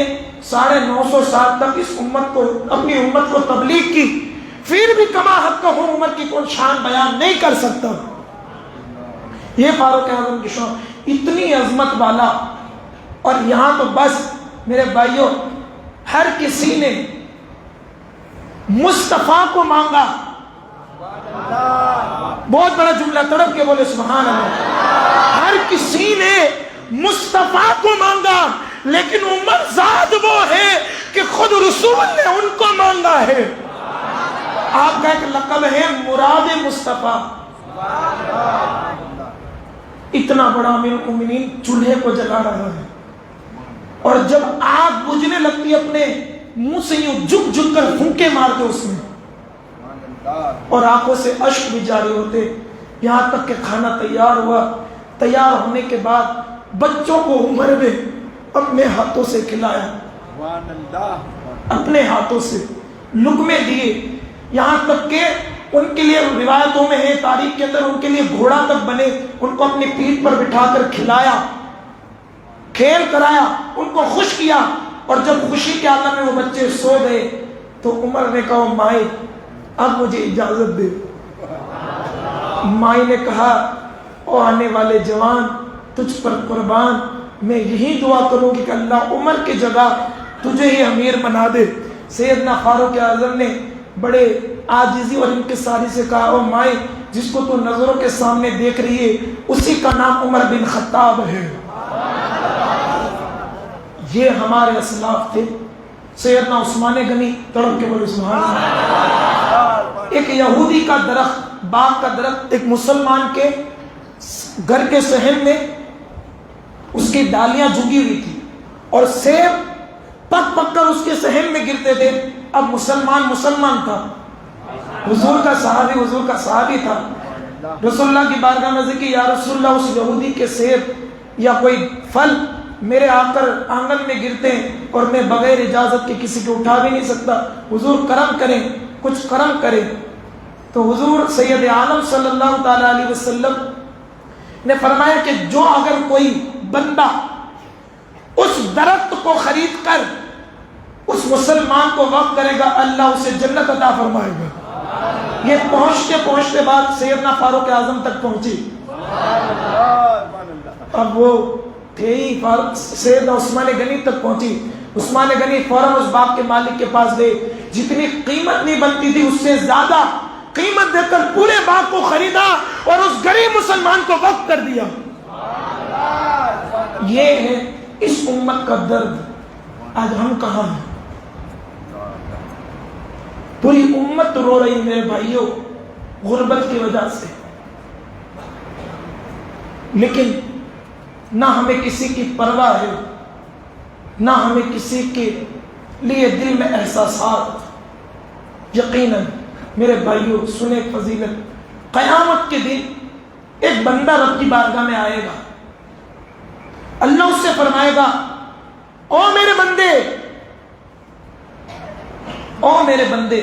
950 سال تک اس امت کو اپنی امت کو تبلیغ کی، پھر بھی کما حق ہو عمر کی کوئی شان بیان نہیں کر سکتا. یہ فاروق اعظم کی شان اتنی عظمت والا. اور یہاں تو بس میرے بھائیوں ہر کسی نے مصطفیٰ کو مانگا. بہت بڑا جملہ، تڑپ کے بولے سبحان اللہ. ہر کسی نے مصطفیٰ کو مانگا، لیکن عمر ذات وہ ہے کہ خود رسول نے ان کو مانگا ہے. آپ کا ایک لقب ہے مراد مصطفیٰ. اتنا بڑا امیر المومنین چولہے کو جلا رہا ہے، اور جب آگ بجھنے لگتی اپنے منہ سے یوں جھک جھک کر پھونکے مارتے اس میں، اور آنکھوں سے اشک بھی جاری ہوتے. یہاں تک کہ کھانا تیار ہوا. تیار ہونے کے بعد بچوں کو عمر نے اپنے ہاتھوں سے کھلایا، اپنے ہاتھوں سے لقمے دیے. یہاں تک کہ ان کے لیے روایتوں میں ہے، تاریخ کے اندر ان کے لیے گھوڑا تک بنے، ان کو اپنی پیٹھ پر بٹھا کر کھلایا، کھیل کرایا، ان کو خوش کیا. اور جب خوشی کے عالم میں وہ بچے سو گئے تو عمر نے کہا مائی اب مجھے اجازت دے. مائی نے کہا او آنے والے جوان تجھ پر قربان، میں یہی دعا کروں گی کہ اللہ عمر کی جگہ تجھے ہی امیر بنا دے. سیدنا فاروق اعظم نے بڑے عاجزی اور انکساری سے کہا او مائی جس کو تو نظروں کے سامنے دیکھ رہی ہے اسی کا نام عمر بن خطاب ہے. یہ ہمارے اسلاف تھے. سیدنا عثمان غنی، تڑپ کے بولے سبحان اللہ. ایک یہودی کا درخت، باغ کا درخت ایک مسلمان کے گھر کے صحن میں اس کی ڈالیاں جھگی ہوئی تھی اور سیب پک پک کر اس کے صحن میں گرتے تھے. اب مسلمان تھا، حضور کا صحابی تھا. رسول اللہ کی بارگاہ میں ذکر یا رسول اللہ اس یہودی کے سیب یا کوئی پھل میرے آ کر آنگن میں گرتے ہیں اور میں بغیر اجازت کے کسی کو اٹھا بھی نہیں سکتا، حضور کرم کریں، کچھ کرم کریں. تو حضور سید عالم صلی اللہ تعالی علیہ وسلم نے فرمایا کہ جو اگر کوئی بندہ اس درخت کو خرید کر اس مسلمان کو وقف کرے گا اللہ اسے جنت عطا فرمائے گا. یہ پہنچتے بعد سیدنا فاروق اعظم تک پہنچی. اب وہ تھے ہی سیدنا عثمان غنی تک پہنچی. عثمان غنی فوراً اس باغ کے مالک کے پاس گئے، جتنی قیمت نہیں بنتی تھی اس سے زیادہ قیمت دے کر پورے باغ کو خریدا اور اس غریب مسلمان کو وقف کر دیا. یہ ہے اس امت کا درد. آج ہم کہاں ہیں؟ پوری امت رو رہی میرے بھائیوں غربت کی وجہ سے، لیکن نہ ہمیں کسی کی پرواہ ہے، نہ ہمیں کسی کے لیے دل میں احساسات. یقیناً میرے بھائیوں سنیں فضیلت، قیامت کے دن ایک بندہ رب کی بارگاہ میں آئے گا، اللہ اس سے فرمائے گا او میرے بندے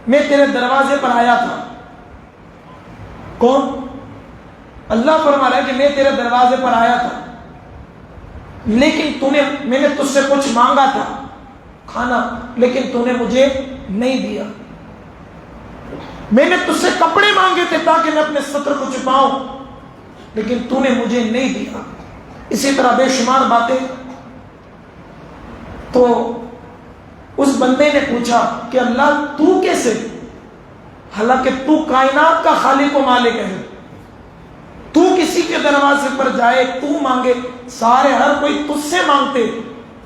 میں تیرے دروازے پر آیا تھا. کون؟ اللہ فرما رہا ہے کہ میں تیرے دروازے پر آیا تھا لیکن میں نے تجھ سے کچھ مانگا تھا کھانا، لیکن تو نے مجھے نہیں دیا. میں نے تجھ سے کپڑے مانگے تھے تاکہ میں اپنے ستر کو چھپاؤں، لیکن تو نے مجھے نہیں دیا. اسی طرح بے شمار باتیں. تو اس بندے نے پوچھا کہ اللہ تو کیسے، حالانکہ تو کائنات کا خالق و مالک ہے، تو کس کسی کے دروازے پر جائے تو مانگے، سارے ہر کوئی تجھ سے مانگتے،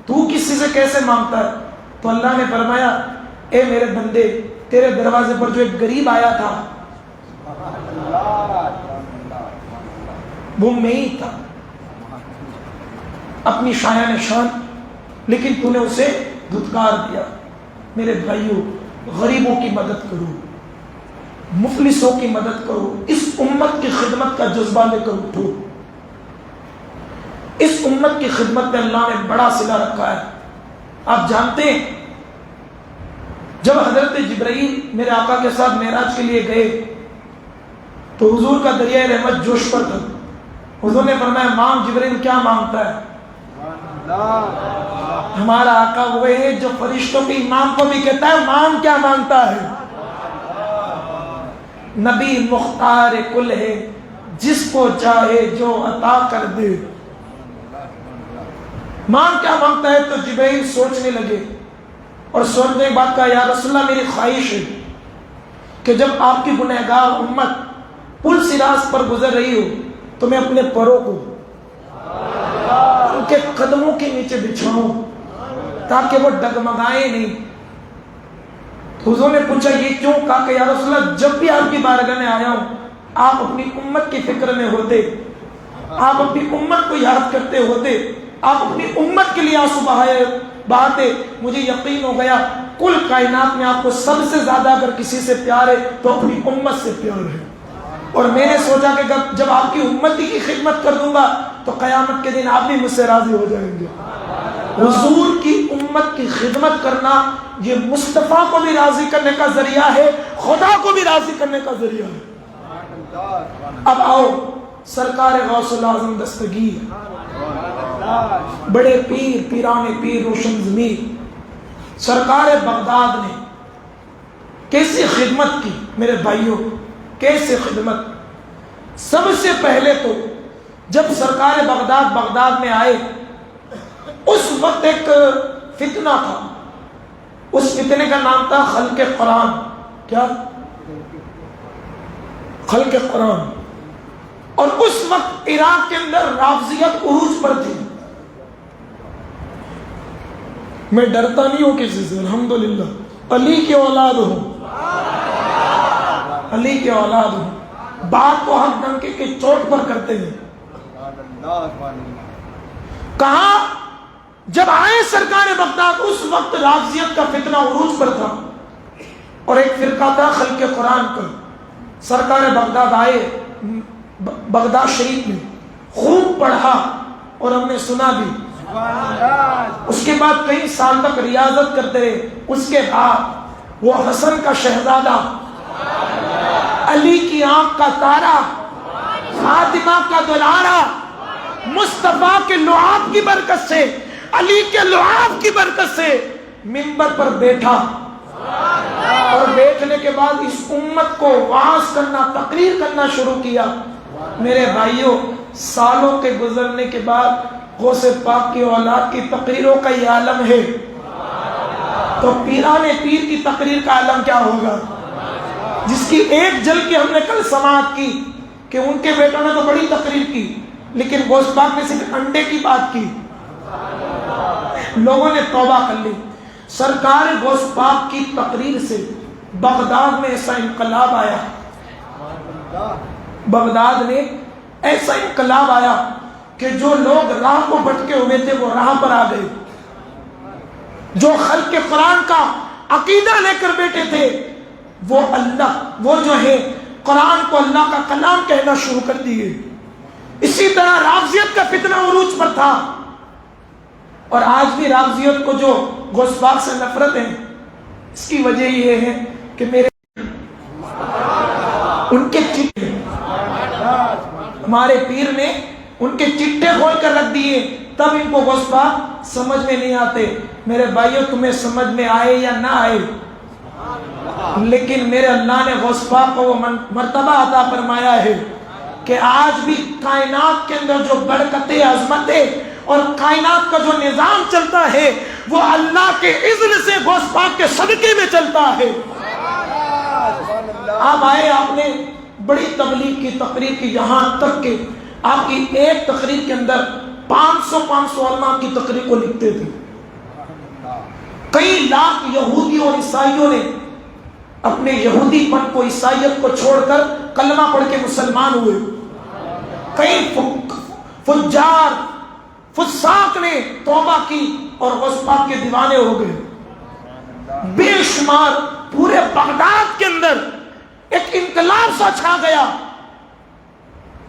تو کسی سے کیسے مانگتا ہے؟ تو اللہ نے فرمایا اے میرے بندے، تیرے دروازے پر جو ایک غریب آیا تھا وہ میں ہی تھا، اپنی شایان شان، لیکن تو نے اسے دھتکار دیا۔ میرے بھائیوں، غریبوں کی مدد کرو، مفلسوں کی مدد کرو، اس امت کی خدمت کا جذبہ لے کر اٹھو۔ اس امت کی خدمت میں اللہ نے بڑا صلہ رکھا ہے۔ آپ جانتے ہیں جب حضرت جبرائیل میرے آقا کے ساتھ معراج کے لیے گئے تو حضور کا دریائے رحمت جوش پر تھا۔ حضور نے فرمایا مانگ جبرائیل، کیا مانگتا ہے؟ ہمارا آقا وہ ہے جو فرشتوں کے امام کو بھی کہتا ہے مانگ، کیا مانگتا ہے؟ نبی مختار کل ہے، جس کو چاہے جو عطا کر دے۔ مانگ کیا مانگتا ہے؟ تو جبرائیل سوچنے لگے اور سوچنے کے بعد کہا یا رسول اللہ میری خواہش ہے کہ جب آپ کی گنہگار امت پل صراط پر گزر رہی ہو تو میں اپنے پروں کو ان کے قدموں کے نیچے بچھاؤں تاکہ وہ ڈگمگائیں نہیں۔ حضور نے پوچھا یہ کیوں؟ کہا کہ یا رسول اللہ جب بھی آپ کی بارگاہ میں آیا ہوں آپ اپنی امت کی فکر میں ہوتے، آپ اپنی امت کو یاد کرتے ہوتے، آپ اپنی امت کے لیے آنسو بہاتے، مجھے یقین ہو گیا کل کائنات میں آپ کو سب سے زیادہ اگر کسی سے پیار ہے تو اپنی امت سے پیار ہے، اور میں نے سوچا کہ جب آپ کی امتی کی خدمت کر دوں گا تو قیامت کے دن آپ بھی مجھ سے راضی ہو جائیں گے۔ حضور کی امت کی خدمت کرنا یہ مصطفیٰ کو بھی راضی کرنے کا ذریعہ ہے، خدا کو بھی راضی کرنے کا ذریعہ ہے۔ اب آؤ سرکار غوث الاعظم دستگیر، بڑے پیر، پیران پیر، روشن ضمیر سرکار بغداد نے کیسی خدمت کی میرے بھائیوں، کیسے خدمت۔ سب سے پہلے تو جب سرکار بغداد میں آئے اس وقت ایک فتنہ تھا، اس فتنے کا نام تھا خلق قرآن۔ کیا؟ خلق قرآن۔ اور اس وقت عراق کے اندر رافضیت عروج پر تھی۔ میں ڈرتا نہیں ہوں کسی سے، الحمدللہ علی کی اولاد ہوں، علی کی اولاد ہوں، بات کو حق ڈنکے کے چوٹ پر کرتے ہیں۔ کہاں جب آئے سرکار بغداد اس وقت رافضیت کا فتنہ عروج پر تھا اور ایک فرقہ تھا خلق قرآن کا۔ سرکار بغداد آئے، بغداد شریف میں خوب پڑھا اور ہم نے سنا بھی، اس کے بعد کئی سال تک ریاضت کرتے رہے۔ اس کے بعد وہ حسن کا شہزادہ، علی کی آنکھ کا تارا، فاطمہ کا دلارا، مصطفیٰ کے لعاب کی برکت سے، علی کے لعاب کی برکت سے منبر پر بیٹھا، اور بیٹھنے کے بعد اس امت کو وعظ کرنا، تقریر کرنا شروع کیا۔ میرے بھائیوں، سالوں کے گزرنے کے بعد غوث پاک کی اولاد کی تقریروں کا یہ عالم ہے، تو پیران پیر کی تقریر کا عالم کیا ہوگا؟ جس کی ایک جل کی ہم نے کل سماعت کی کہ ان کے بیٹوں نے تو بڑی تقریر کی، لیکن غوث پاک نے صرف انڈے کی بات کی، لوگوں نے توبہ کر لی۔ سرکار غوث پاک کی تقریر سے بغداد میں ایسا انقلاب آیا، بغداد میں ایسا انقلاب آیا کہ جو لوگ راہ کو بھٹکے ہوئے تھے وہ راہ پر آ گئے، جو خلق قرآن کا عقیدہ لے کر بیٹھے تھے وہ وہ جو ہے قرآن کو اللہ کا کلام کہنا شروع کر دیے۔ اسی طرح رافضیت کا فتنہ عروج پر تھا، اور آج بھی رافضیت کو جو غوث پاک سے نفرت ہے، اس کی وجہ یہ ہے کہ میرے ان کے چٹے، ہمارے پیر نے ان کے چٹے کھول کر رکھ دیے، تب ان کو غوث پاک سمجھ میں نہیں آتے۔ میرے بھائیوں، تمہیں سمجھ میں آئے یا نہ آئے، لیکن میرے اللہ نے غوث پاک کو وہ مرتبہ عطا فرمایا ہے کہ آج بھی کائنات کے اندر جو برکتیں، عظمتیں اور کائنات کا جو نظام چلتا ہے وہ اللہ کے اذن سے غوث پاک کے صدقے میں چلتا ہے۔ آپ آئے، آپ نے بڑی تبلیغ کی، تقریر کی، یہاں تک کہ آپ کی ایک تقریر کے اندر 500 علماء کی تقریر کو لکھتے تھے. کئی لاکھ یہودی اور عیسائیوں نے اپنے یہودی پن کو، عیسائیت کو چھوڑ کر کلمہ پڑھ کے مسلمان ہوئے. کئی فجار فساق نے توبہ کی اور غوث پاک کے دیوانے ہو گئے. بے شمار پورے بغداد کے اندر ایک انقلاب سا چھا گیا.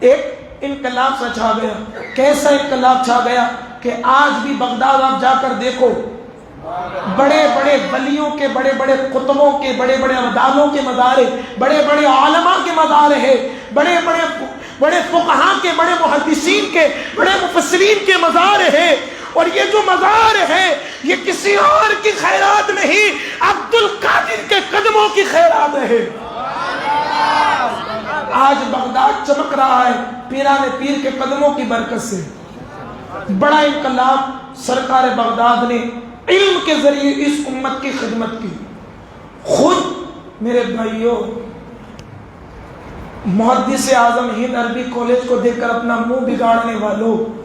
ایک انقلاب سا چھا گیا. کیسا انقلاب چھا گیا کہ آج بھی بغداد آپ جا کر دیکھو، بڑے بڑے ولیوں کے، بڑے بڑے قطبوں کے، بڑے بڑے ابدالوں کے مزار، بڑے بڑے علماء کے مزار ہے، بڑے بڑے فقہاء کے، بڑے محدثین کے، بڑے مفسرین کے مزار ہے. اور یہ جو مزار ہے یہ کسی اور کی خیرات نہیں، عبد القادر کے قدموں کی خیرات ہے. آج بغداد چمک رہا ہے پیران پیر کے قدموں کی برکت سے. بڑا انقلاب سرکار بغداد نے علم کے ذریعے اس امت کی خدمت کی. خود میرے بھائیوں، محدث اعظم ہند عربی کالج کو دیکھ کر اپنا منہ بگاڑنے والوں،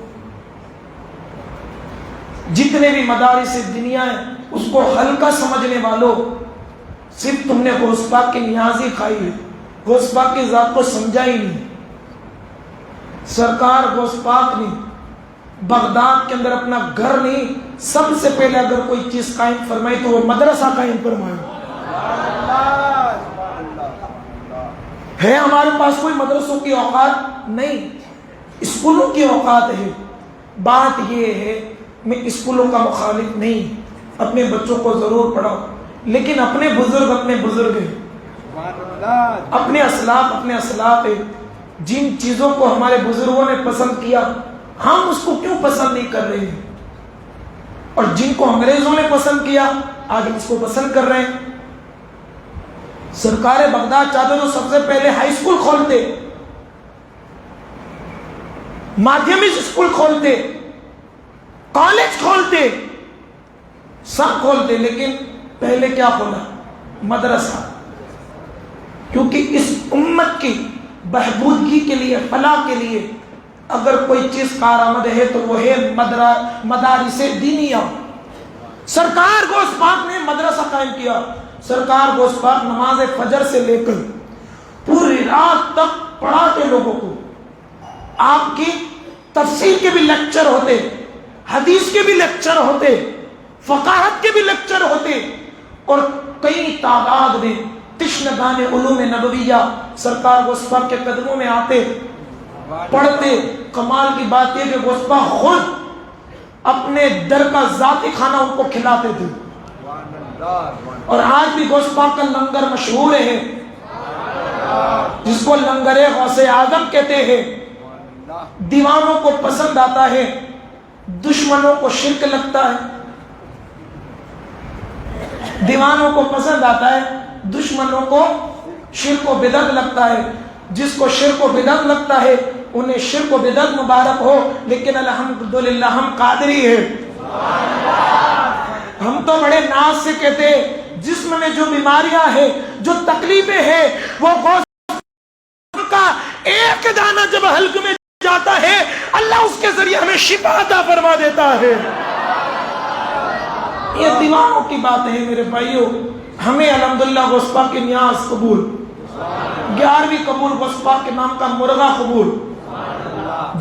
جتنے بھی مدارس دنیا ہیں اس کو ہلکا سمجھنے والوں، صرف تم نے غوث پاک کی نیازی کھائی ہے، غوث پاک کی ذات کو سمجھا ہی نہیں. سرکار غوث پاک نے بغداد کے اندر اپنا گھر نہیں، سب سے پہلے اگر کوئی چیز قائم فرمائی تو وہ مدرسہ قائم فرمائی. ہے ہمارے پاس کوئی مدرسوں کی اوقات نہیں، اسکولوں کی اوقات ہے. بات یہ ہے میں اسکولوں کا مخالف نہیں، اپنے بچوں کو ضرور پڑھاؤ، لیکن اپنے بزرگ ہیں، اپنے اسلاف ہے. جن چیزوں کو ہمارے بزرگوں نے پسند کیا ہم اس کو کیوں پسند نہیں کر رہے ہیں؟ اور جن کو انگریزوں نے پسند کیا آج اس کو پسند کر رہے ہیں. سرکار بغداد چاہتے تو سب سے پہلے ہائی اسکول کھولتے، مادھیمک اسکول کھولتے، کالج کھولتے، سب کھولتے، لیکن پہلے کیا کھولا؟ مدرسہ. کیونکہ اس امت کی بہبودگی کے لیے، فلاح کے لیے اگر کوئی چیز کارآمد ہے تو وہ ہے مدارس دینیہ. سرکار غوث پاک نے مدرسہ قائم کیا. سرکار غوث پاک نماز فجر سے لے کر پوری رات تک پڑھاتے لوگوں کو. آپ کی تفسیر کے بھی لیکچر ہوتے، حدیث کے بھی لیکچر ہوتے، فقاہت کے بھی لیکچر ہوتے، اور کئی تعداد میں تشنگان علوم نبویہ سرکار غوث پاک کے قدموں میں آتے، پڑھتے. کمال کی بات یہ کہ غوث پاک خود اپنے در کا ذاتی کھانا ان کو کھلاتے تھے. اور آج بھی غوث پاک کا لنگر مشہور ہے، جس کو لنگر غوث اعظم کہتے ہیں. دیوانوں کو پسند آتا ہے، دشمنوں کو شرک لگتا ہے. دیوانوں کو پسند آتا ہے، دشمنوں کو شرک و بدعت لگتا ہے. جس کو شرک و بدعت لگتا ہے انہیں شرک و بدعت مبارک ہو، لیکن الحمدللہ ہم قادری ہیں. ہم تو بڑے ناز سے کہتے ہیں جسم میں جو بیماریاں ہیں، جو تکلیفیں ہیں، وہ غوث کا ایک دانہ جب حلق میں جاتا ہے اللہ اس کے ذریعے ہمیں شفا عطا فرما دیتا ہے. یہ دیوانوں کی بات ہے میرے بھائیوں. ہمیں الحمدللہ غوث پاک کی نیاز قبول، 11ویں قبول، غوث پاک کے نام کا مرغا قبول.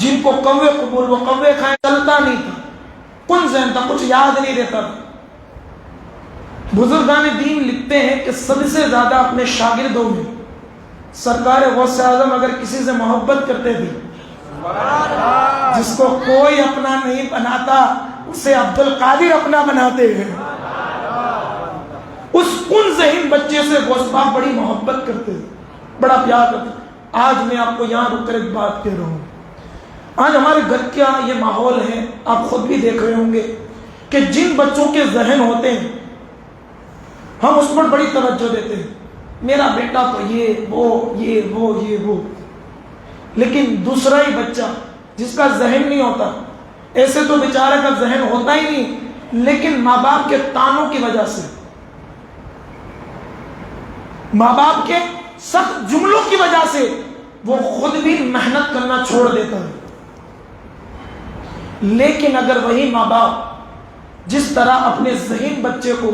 جن کو کوے قبول وہ کوے کھائیں. چلتا نہیں تھا، کن ذہن تھا، کچھ یاد نہیں رہتا تھا. بزرگان دین لکھتے ہیں کہ سب سے زیادہ اپنے شاگردوں میں سرکار غوث اعظم اگر کسی سے محبت کرتے تھے، جس کو کوئی اپنا نہیں بناتا اسے عبد القادر اپنا بناتے ہیں. اس کن ذہن بچے سے غوث پاک بڑی محبت کرتے ہیں، بڑا پیار کرتے ہیں. آج میں آپ کو یہاں رک کر ایک بات کہہ رہا ہوں. آج ہمارے گھر کا یہ ماحول ہے، آپ خود بھی دیکھ رہے ہوں گے کہ جن بچوں کے ذہن ہوتے ہیں ہم اس پر بڑی توجہ دیتے ہیں. میرا بیٹا تو یہ وہ، لیکن دوسرا ہی بچہ جس کا ذہن نہیں ہوتا، ایسے تو بیچارے کا ذہن ہوتا ہی نہیں، لیکن ماں باپ کے تانوں کی وجہ سے، ماں باپ کے سخت جملوں کی وجہ سے وہ خود بھی محنت کرنا چھوڑ دیتا ہے. لیکن اگر وہی ماں باپ جس طرح اپنے ذہین بچے کو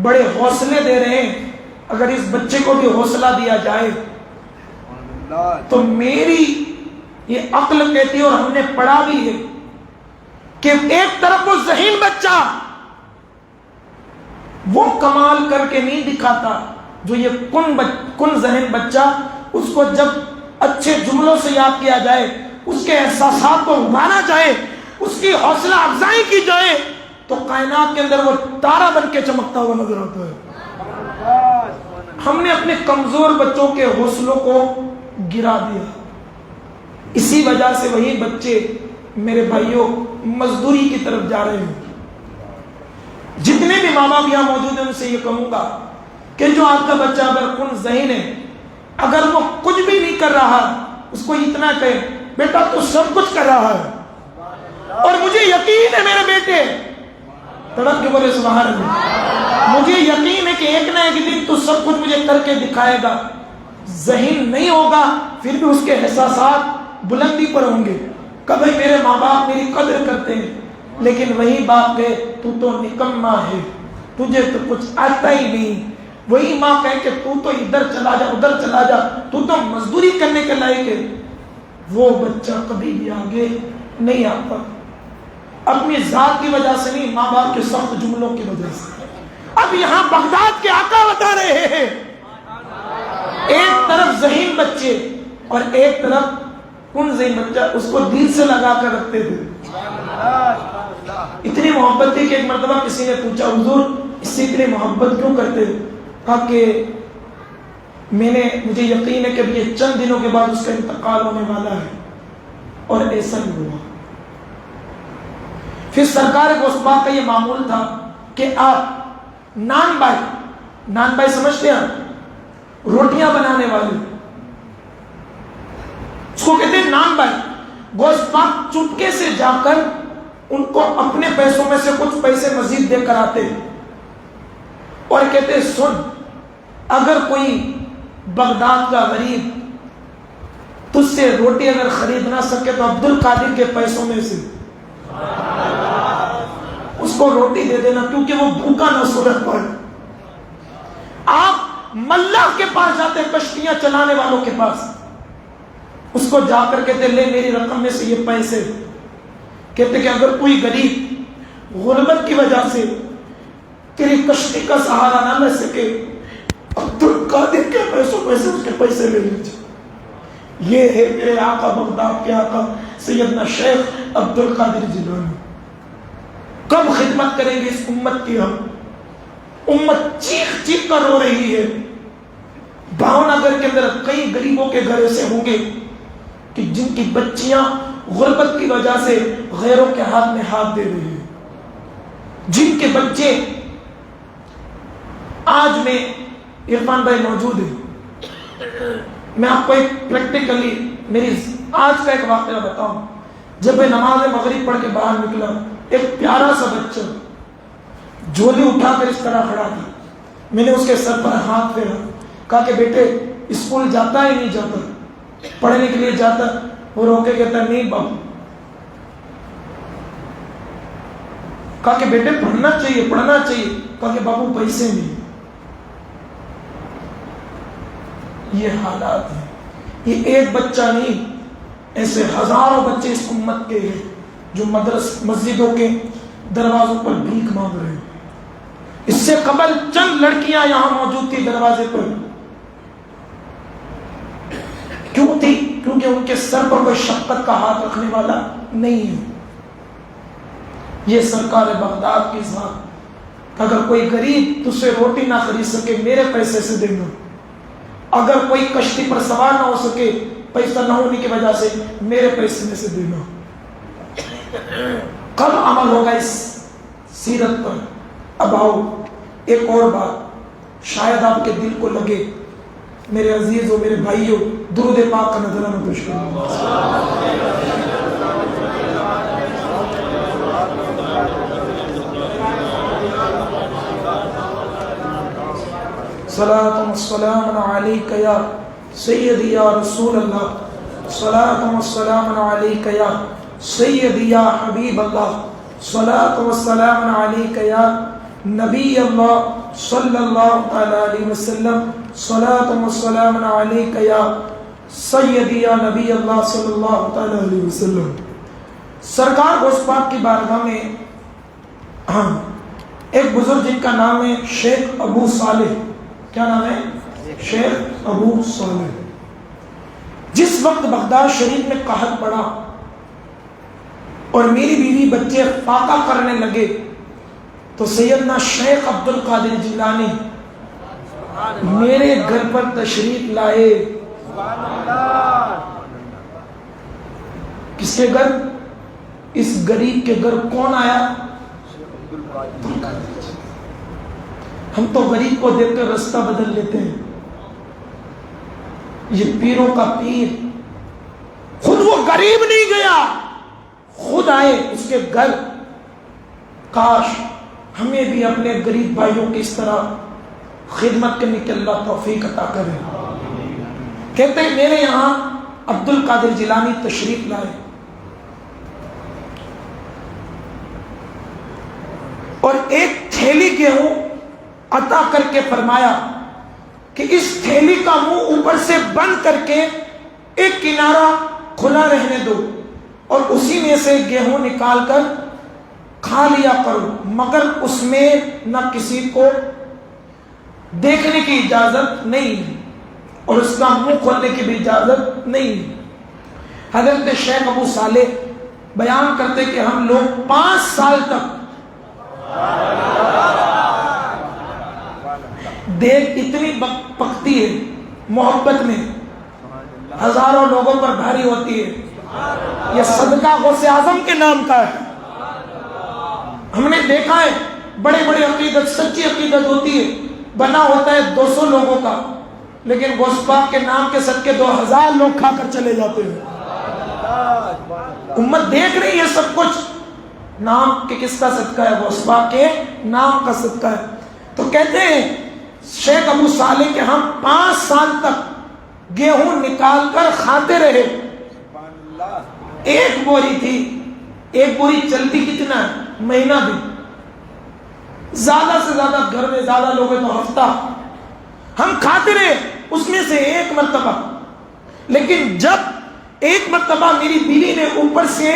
بڑے حوصلے دے رہے ہیں، اگر اس بچے کو بھی حوصلہ دیا جائے تو میری یہ عقل کہتی ہے اور ہم نے پڑھا بھی ہے کہ ایک طرف وہ ذہین بچہ وہ کمال کر کے نہیں دکھاتا جو یہ کن ذہن بچہ، اس کو جب اچھے جملوں سے یاد کیا جائے، اس کے احساسات کو ابھارا جائے، اس کی حوصلہ افزائی کی جائے تو کائنات کے اندر وہ تارا بن کے چمکتا ہوا نظر آتا ہے. ہم نے اپنے کمزور بچوں کے حوصلوں کو گرا دیا. اسی وجہ سے وہی بچے میرے بھائیوں مزدوری کی طرف جا رہے ہیں. جتنے بھی ماں باپ یہاں موجود ہیں ان سے یہ کہوں گا کہ جو آپ کا بچہ اگر کن ذہین ہے، اگر وہ کچھ بھی نہیں کر رہا، اس کو اتنا کہے بیٹا تو سب کچھ کر رہا ہے اور مجھے یقین ہے میرے بیٹے، تڑپ کے بولے سبحان اللہ، مجھے یقین ہے کہ ایک نہ ایک دن تو سب کچھ مجھے کر کے دکھائے گا. ذہین نہیں ہوگا پھر بھی اس کے احساسات بلندی پر ہوں گے. کبھی میرے ماں باپ میری قدر کرتے ہیں، لیکن وہی باپ کہے تو نکما ہے، تجھے تو کچھ آتا ہی نہیں. وہی ماں کہے کہ تو ادھر چلا جا ادھر چلا جا، تو مزدوری کرنے کے لائق ہے. وہ بچہ کبھی بھی آگے نہیں آتا. اپنی ذات کی وجہ سے نہیں، ماں باپ کے سخت جملوں کی وجہ سے. اب یہاں بغداد کے آقا بتا رہے ہیں، ایک طرف ذہین بچے اور ایک طرف کن ذہین بچہ، اس کو دل سے لگا کر رکھتے تھے. اتنی محبت تھی کہ ایک مرتبہ کسی نے پوچھا حضور اس سے اتنی محبت کیوں کرتے؟ کہا کہ مجھے یقین ہے کہ یہ چند دنوں کے بعد اس کا انتقال ہونے والا ہے، اور ایسا ہی ہوا. پھر سرکار گوشت پاک کا یہ معمول تھا کہ آپ نان بائی سمجھتے ہیں، روٹیاں بنانے والے، اس کو کہتے ہیں نان بائی. گوشت پاک چپکے سے جا کر ان کو اپنے پیسوں میں سے کچھ پیسے مزید دے کر آتے اور کہتے سن، اگر کوئی بغداد کا غریب تجھ سے روٹی اگر خرید نہ سکے تو عبد القادر کے پیسوں میں سے اس کو روٹی دے دینا، کیونکہ وہ بھوکا نہ سورت پڑے. آپ ملاح کے پاس جاتے، کشتیاں چلانے والوں کے پاس، اس کو جا کر کہتے لے میری رقم میں سے یہ پیسے. کہتے کہ اگر کوئی غریب غربت کی وجہ سے تیری کشتی کا سہارا نہ لے سکے، عبد القادر کے پیسوں میں سے اس کے پیسے لے لیجیے. یہ ہے میرے آقا بغداد کے آقا سیدنا شیخ عبد القادر جیلانی. کب خدمت کریں گے اس امت کی؟ ہم امت چیخ چیخ کر رو رہی ہے. بھاؤ نگر کے اندر کئی غریبوں کے گھر ایسے ہوں گے کہ جن کی بچیاں غربت کی وجہ سے غیروں کے ہاتھ میں ہاتھ دے رہے ہیں، جن کے بچے آج میں عرفان بھائی موجود ہیں. میں آپ کو ایک پریکٹیکلی میری آج کا ایک واقعہ بتاؤں. جب میں نماز مغرب پڑھ کے باہر نکلا، ایک پیارا سا بچہ جھولی اٹھا کر اس طرح کھڑا تھا. میں نے اس کے سر پر ہاتھ پھیرا، کہا کہ بیٹے اسکول جاتا ہی نہیں جاتا، پڑھنے کے لیے جاتا؟ وہ روکے کہتا نہیں باپو. کہا کہ بیٹے پڑھنا چاہیے پڑھنا چاہیے. کہا کہ باپو پیسے نہیں. یہ حالات ہیں. یہ ایک بچہ نہیں، ایسے ہزاروں بچے اس امت کے ہیں جو مسجدوں کے دروازوں پر بھیک مانگ رہے ہیں. اس سے قبل چند لڑکیاں یہاں موجود تھی دروازے پر. کیوں تھی؟ کیونکہ ان کے سر پر کوئی شفقت کا ہاتھ رکھنے والا نہیں ہے. یہ سرکار بغداد کی ذات، اگر کوئی غریب تجھ سے روٹی نہ خرید سکے میرے پیسے سے دینا، اگر کوئی کشتی پر سوار نہ ہو سکے پیسہ نہ ہونے کی وجہ سے میرے پیسے میں سے دینا. کب عمل ہوگا اس سیرت پر؟ اب آؤ ایک اور بات شاید آپ کے دل کو لگے. میرے عزیزوں میرے بھائیوں، درود پاک کا نذرانہ پیش کروں. صلاۃ و سلام علیک یا سیدی یا رسول اللہ صلاۃ و سلام علیک یا سیدی یا حبیب اللہ صلاۃ و سلام علیک یا نبی اللہ صلی اللہ علیہ وسلم صلاۃ و سلام علیک یا سیدی یا نبی اللہ صلی اللہ علیہ وسلم۔ سرکار غوث پاک کی بارگاہ میں ایک بزرگ جن کا نام ہے شیخ ابو صالح، کیا نام ہے؟ شیخ ابو صالح، جس وقت بغداد شریف میں قحط پڑا اور میری بیوی بچے فاقہ کرنے لگے تو سیدنا شیخ عبد القادر جیلانی میرے گھر پر تشریف لائے۔ کس کے گھر؟ اس غریب کے گھر کون آیا؟ ہم تو غریب کو دیکھ کر رستہ بدل لیتے ہیں، یہ پیروں کا پیر خود وہ غریب نہیں گیا، خود آئے اس کے گھر۔ کاش ہمیں بھی اپنے غریب بھائیوں کی اس طرح خدمت کرنے کی اللہ توفیق عطا کرے۔ کہتے ہیں میرے یہاں عبد القادر جیلانی تشریف لائے اور ایک تھیلی گیہوں عطا کر کے فرمایا کہ اس تھیلی کا منہ اوپر سے بند کر کے ایک کنارہ کھلا رہنے دو اور اسی میں سے گیہوں نکال کر کھا لیا کرو، مگر اس میں نہ کسی کو دیکھنے کی اجازت نہیں ہے اور اس کا منہ کھولنے کی بھی اجازت نہیں ہے۔ حضرت شیخ ابو صالح بیان کرتے کہ ہم لوگ 5 سال تک دیکھ اتنی پکتی ہے محبت میں، ہزاروں لوگوں پر بھاری ہوتی ہے، یہ صدقہ غوث اعظم کے نام کا ہے۔ ہم نے دیکھا ہے بڑے بڑے عقیدت، سچی عقیدت ہوتی ہے، بنا ہوتا ہے 200 لوگوں کا، لیکن غوث پاک کے نام کے صدقے 2000 لوگ کھا کر چلے جاتے ہیں۔ امت دیکھ رہی ہے سب کچھ، نام کے کس کا صدقہ ہے؟ غوث پاک کے نام کا صدقہ ہے۔ تو کہتے ہیں شیخ ابو صالح کہ ہم 5 سال تک گیہوں نکال کر کھاتے رہے۔ ایک بوری تھی، ایک بوری چلتی کتنا ہے؟ مہینہ بھی، زیادہ سے زیادہ گھر میں زیادہ لوگ ہیں تو ہفتہ، ہم کھاتے رہے اس میں سے ایک مرتبہ۔ لیکن جب ایک مرتبہ میری بیوی نے اوپر سے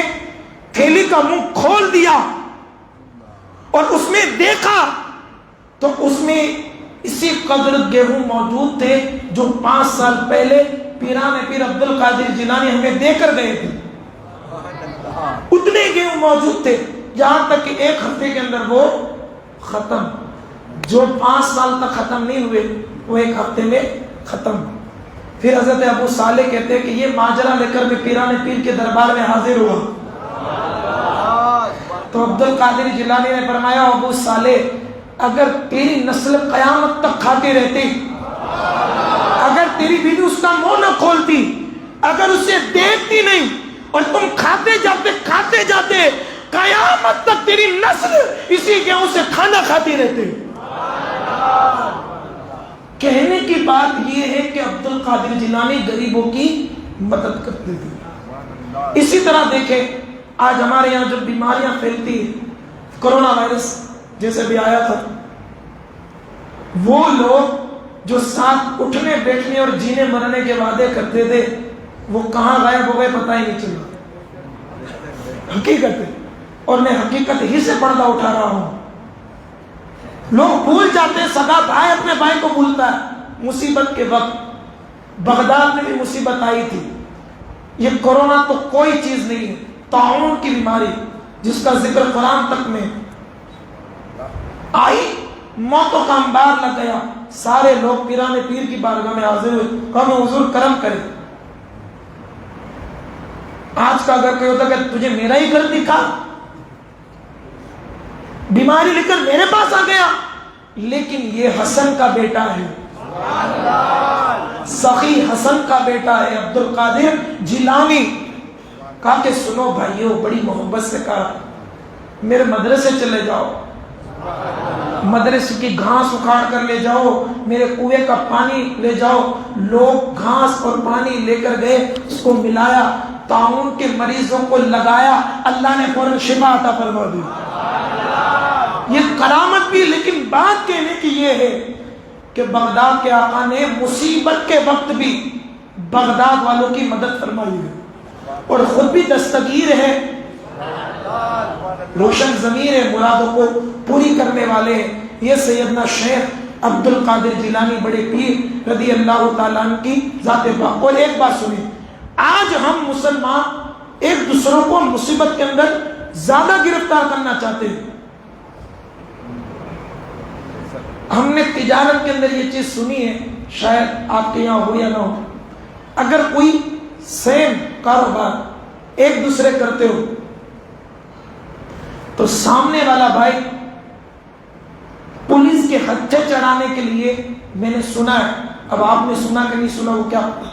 تھیلی کا منہ کھول دیا اور اس میں دیکھا تو اس میں اسی قدر گیہوں موجود تھے جو 5 سال پہلے پیران پیر عبد القادر جیلانی ہمیں دے کر گئے تھے، اتنے گیہوں موجود تھے، یہاں تک کہ ایک ہفتے کے اندر وہ ختم۔ جو 5 سال تک ختم نہیں ہوئے وہ ایک ہفتے میں ختم۔ پھر حضرت ابو صالح کہتے ہیں کہ یہ ماجرا لے کر میں پیران پیر کے دربار میں حاضر ہوا تو عبد القادر جیلانی نے فرمایا ابو صالح اگر تیری نسل قیامت تک کھاتی رہتی، اگر تیری بیوی اس کا منہ نہ کھولتی، اگر اسے دیکھتی نہیں اور تم کھاتے جاتے قیامت تک تیری نسل اسی گیہوں سے کھانا کھاتی رہتے۔ کہنے کی بات یہ ہے کہ عبد القادر جیلانی غریبوں کی مدد کرتے تھے۔ اسی طرح دیکھیں آج ہمارے یہاں جو بیماریاں پھیلتی ہیں، کرونا وائرس جیسے بھی آیا تھا، وہ لوگ جو ساتھ اٹھنے بیٹھنے اور جینے مرنے کے وعدے کرتے تھے وہ کہاں غائب ہو گئے پتہ ہی نہیں چلا۔ حقیقت ہے، اور میں حقیقت ہی سے پردہ اٹھا رہا ہوں۔ لوگ بھول جاتے ہیں، سگا بھائی اپنے بھائی کو بھولتا ہے۔ مصیبت کے وقت بغداد میں بھی مصیبت آئی تھی، یہ کورونا تو کوئی چیز نہیں ہے، طاعون کی بیماری جس کا ذکر قرآن تک میں آئی، موتوں کا انبار لگ گیا، سارے لوگ پیران پیر کی بارگاہ میں حاضر ہوئے، کہا حضور کرم کرے۔ آج کا اگر کوئی ہوتا کہ تجھے میرا ہی گھر دکھا، بیماری لے کر میرے پاس آ گیا، لیکن یہ حسن کا بیٹا ہے، سخی حسن کا بیٹا ہے عبد القادر جیلانی۔ کہا کہ سنو بھائیو، بڑی محبت سے کہا میرے مدرسے چلے جاؤ، مدرسے کی گھاس اکھاڑ کر لے جاؤ، میرے کنویں کا پانی لے جاؤ. لوگ گھاس اور پانی لے کر گئے، اس کو ملایا، طاعون کے مریضوں کو لگایا، اللہ نے فوراً شفا عطا فرما دی. یہ کرامت بھی. لیکن بات کہنے کی یہ ہے کہ بغداد کے آقا نے مصیبت کے وقت بھی بغداد والوں کی مدد فرمائی ہے، اور خود بھی دستگیر ہے، روشن ضمیر ہے، مرادوں کو پوری کرنے والے ہیں. یہ سیدنا شیخ عبد القادر جیلانی بڑے پیر رضی اللہ تعالیٰ عنہ کی ذات پاک. اور ایک بات سنیں، آج ہم مسلمان ایک دوسروں کو مصیبت کے اندر زیادہ گرفتار کرنا چاہتے ہیں. ہم نے تجارت کے اندر یہ چیز سنی ہے، شاید آپ کے یہاں ہو یا نہ ہو، اگر کوئی سیم کاروبار ایک دوسرے کرتے ہو تو سامنے والا بھائی پولیس کے خدشے چڑھانے کے لیے، میں نے سنا ہے، اب آپ نے سنا کہ نہیں سنا وہ کیا پتا،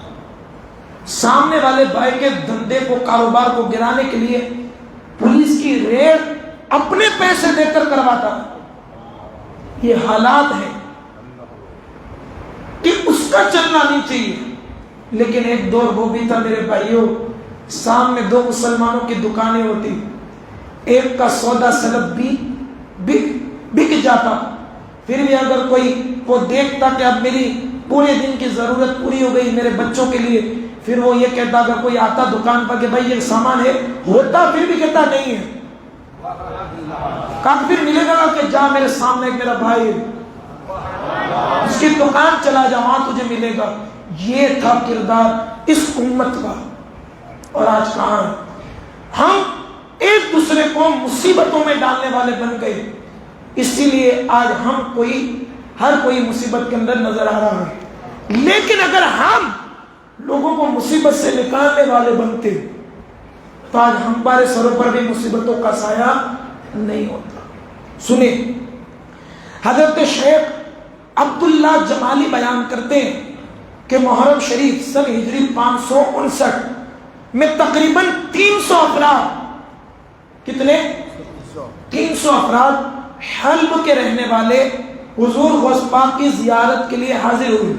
سامنے والے بھائی کے دھندے کو، کاروبار کو گرانے کے لیے پولیس کی ریڈ اپنے پیسے دے کر کرواتا ہے. یہ حالات ہیں کہ اس کا چلنا نہیں چاہیے. لیکن ایک دور وہ بھی تھا میرے بھائیوں، سامنے دو مسلمانوں کی دکانیں ہوتی، ایک کا سودا سلب بھی بک جاتا، پھر بھی اگر کوئی وہ دیکھتا کہ اب میری پورے دن کی ضرورت پوری ہو گئی میرے بچوں کے لیے، پھر وہ یہ کہتا، اگر کوئی آتا دکان پر کہ بھائی یہ سامان ہے، ہوتا پھر بھی کہتا نہیں ہے، کہا پھر ملے گا کہ جا میرے سامنے ایک میرا بھائی ہے، اس کی دکان چلا جا، وہاں تجھے ملے گا. یہ تھا کردار اس امت کا. اور آج کہاں ہم ایک دوسرے کو مصیبتوں میں ڈالنے والے بن گئے. اسی لیے آج ہم ہر کوئی مصیبت کے اندر نظر آ رہا ہے. لیکن اگر ہم لوگوں کو مصیبت سے نکالنے والے بنتے تو آج ہمارے سروں پر بھی مصیبتوں کا سایہ نہیں ہوتا. سنیں، حضرت شیخ عبداللہ جمالی بیان کرتے ہیں کہ محرم شریف سن ہجری 559 میں تقریباً 300 افراد، کتنے؟ 300 افراد حلب کے رہنے والے حضور غوث پاک کی زیارت کے لیے حاضر ہوئے.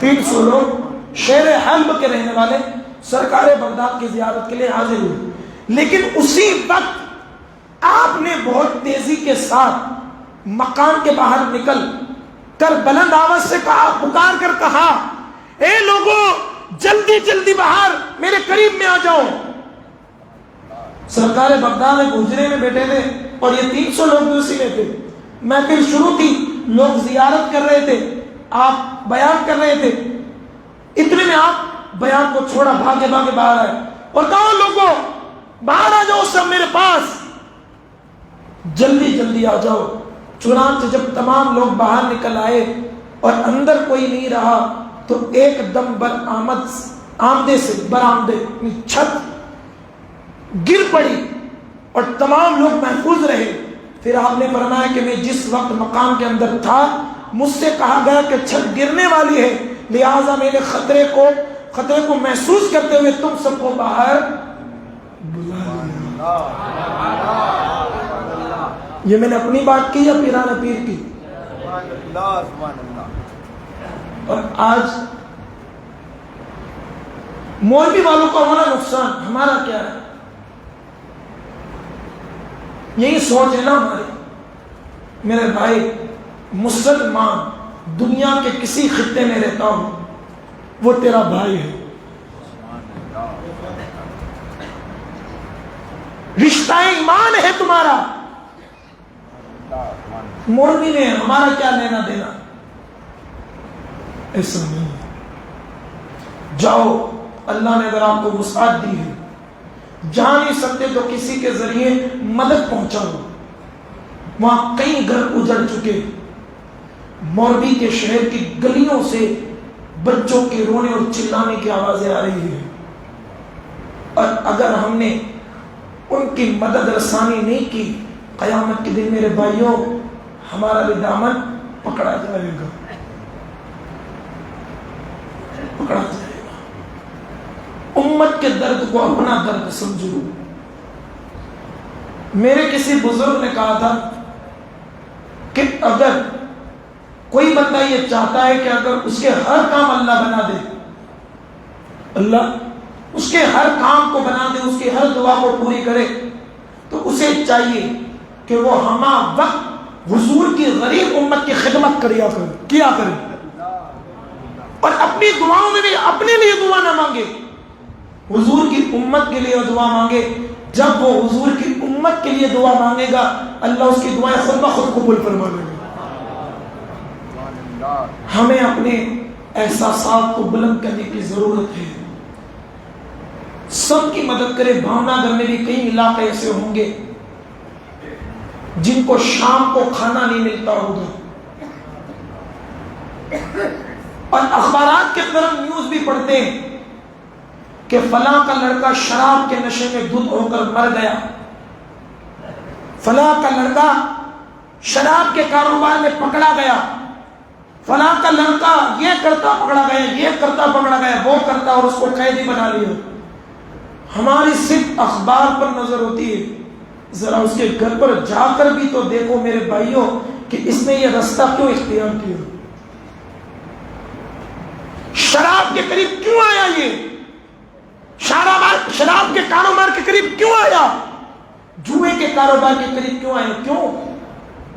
300 لوگ شہر حلب کے رہنے والے سرکار بغداد کی زیارت کے لیے حاضر ہوئے. لیکن اسی وقت آپ نے بہت تیزی کے ساتھ مکان کے باہر نکل کر بلند آواز سے کہا، پکار کر کہا، اے لوگوں جلدی جلدی باہر میرے قریب میں آ جاؤ. سرکار بغداد ایک حجرے میں بیٹھے تھے اور یہ 300 لوگ بھی اسی میں تھے. محفل شروع تھی، لوگ زیارت کر رہے تھے، آپ بیان کر رہے تھے. اتنے میں آپ بیان کو چھوڑا، بھاگے بھاگے باہر آئے اور کہا، لوگوں باہر آ جاؤ سب میرے پاس، جلدی جلدی آ جاؤ. چنانچہ جب تمام لوگ باہر نکل آئے اور اندر کوئی نہیں رہا تو ایک دم برآمدے سے چھت گر پڑی اور تمام لوگ محفوظ رہے. پھر آپ نے فرمایا کہ میں جس وقت مقام کے اندر تھا مجھ سے کہا گیا کہ چھت گرنے والی ہے، لہٰذا میں نے خطرے کو محسوس کرتے ہوئے تم سب کو باہر بلا لیا. یہ میں نے اپنی بات کی یا پیران پیر کی؟ اور آج مولوی والوں کا ہونا نقصان، ہمارا کیا ہے؟ یہی سوچ ہے نا ہماری. میرے بھائی، مسلمان دنیا کے کسی خطے میں رہتا ہو، وہ تیرا بھائی ہے. رشتہ ایمان ہے تمہارا. مولوی نے ہمارا کیا لینا دینا؟ ایسا نہیں ہے. جاؤ، اللہ نے اگر آپ کو وسعت دی ہے، جا نہیں سکتے تو کسی کے ذریعے مدد پہنچاؤ. وہاں کئی گھر اجڑ چکے، مولوی کے شہر کی گلیوں سے بچوں کے رونے اور چلانے کی آوازیں آ رہی ہیں. اور اگر ہم نے ان کی مدد رسانی نہیں کی، قیامت کے دن میرے بھائیوں ہمارا بھی دامن پکڑا جائے گا، پکڑا جائے گا. امت کے درد کو اپنا درد سمجھو. میرے کسی بزرگ نے کہا تھا اگر کوئی بندہ یہ چاہتا ہے کہ اگر اس کے ہر کام اللہ بنا دے، اللہ اس کے ہر کام کو بنا دے، اس کی ہر دعا کو پوری کرے، تو اسے چاہیے کہ وہ ہمہ وقت حضور کی غریب امت کی خدمت کیا کرے اور اپنی دعاؤں میں بھی اپنے لیے دعا نہ مانگے، حضور کی امت کے لیے دعا مانگے۔ جب وہ حضور کی امت کے لیے دعا مانگے گا، اللہ اس کی دعائیں خود بخود قبول فرما لے گا۔ ہمیں اپنے احساسات کو بلند کرنے کی ضرورت ہے۔ سب کی مدد کرے۔ بھاونا گھر میں بھی کئی علاقے ایسے ہوں گے جن کو شام کو کھانا نہیں ملتا ہوگا، اور اخبارات کے طرف نیوز بھی پڑھتے ہیں کہ فلاں کا لڑکا شراب کے نشے میں دھت ہو کر مر گیا، فلاں کا لڑکا شراب کے کاروبار میں پکڑا گیا، فلاں کا لڑکا یہ کرتا پکڑا گیا، یہ کرتا پکڑا گیا، وہ کرتا اور اس کو قیدی بنا لیا۔ ہماری صرف اخبار پر نظر ہوتی ہے، ذرا اس کے گھر پر جا کر بھی تو دیکھو میرے بھائیوں کہ اس نے یہ رستہ کیوں اختیار کیا، شراب کے قریب کیوں آیا، یہ شراب کے کاروبار کے قریب کیوں آیا، جوئے کے کاروبار کے قریب کیوں آیا؟ کیوں؟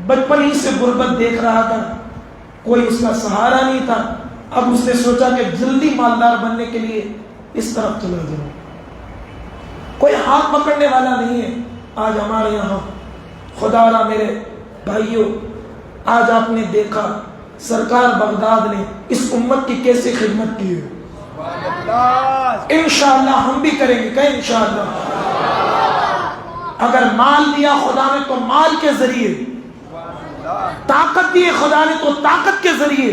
بچپن ہی سے غربت دیکھ رہا تھا، کوئی اس کا سہارا نہیں تھا، اب اس نے سوچا کہ جلدی مالدار بننے کے لیے اس طرف چلا جاؤ، کوئی ہاتھ پکڑنے والا نہیں ہے۔ آج ہمارے یہاں خدا را میرے بھائیوں، آج آپ نے دیکھا سرکار بغداد نے اس امت کی کیسے خدمت کی ہے۔ انشاءاللہ ہم بھی کریں گے، کہیں انشاءاللہ۔ اگر مال دیا خدا نے تو مال کے ذریعے، طاقت دی خدا نے تو طاقت کے ذریعے،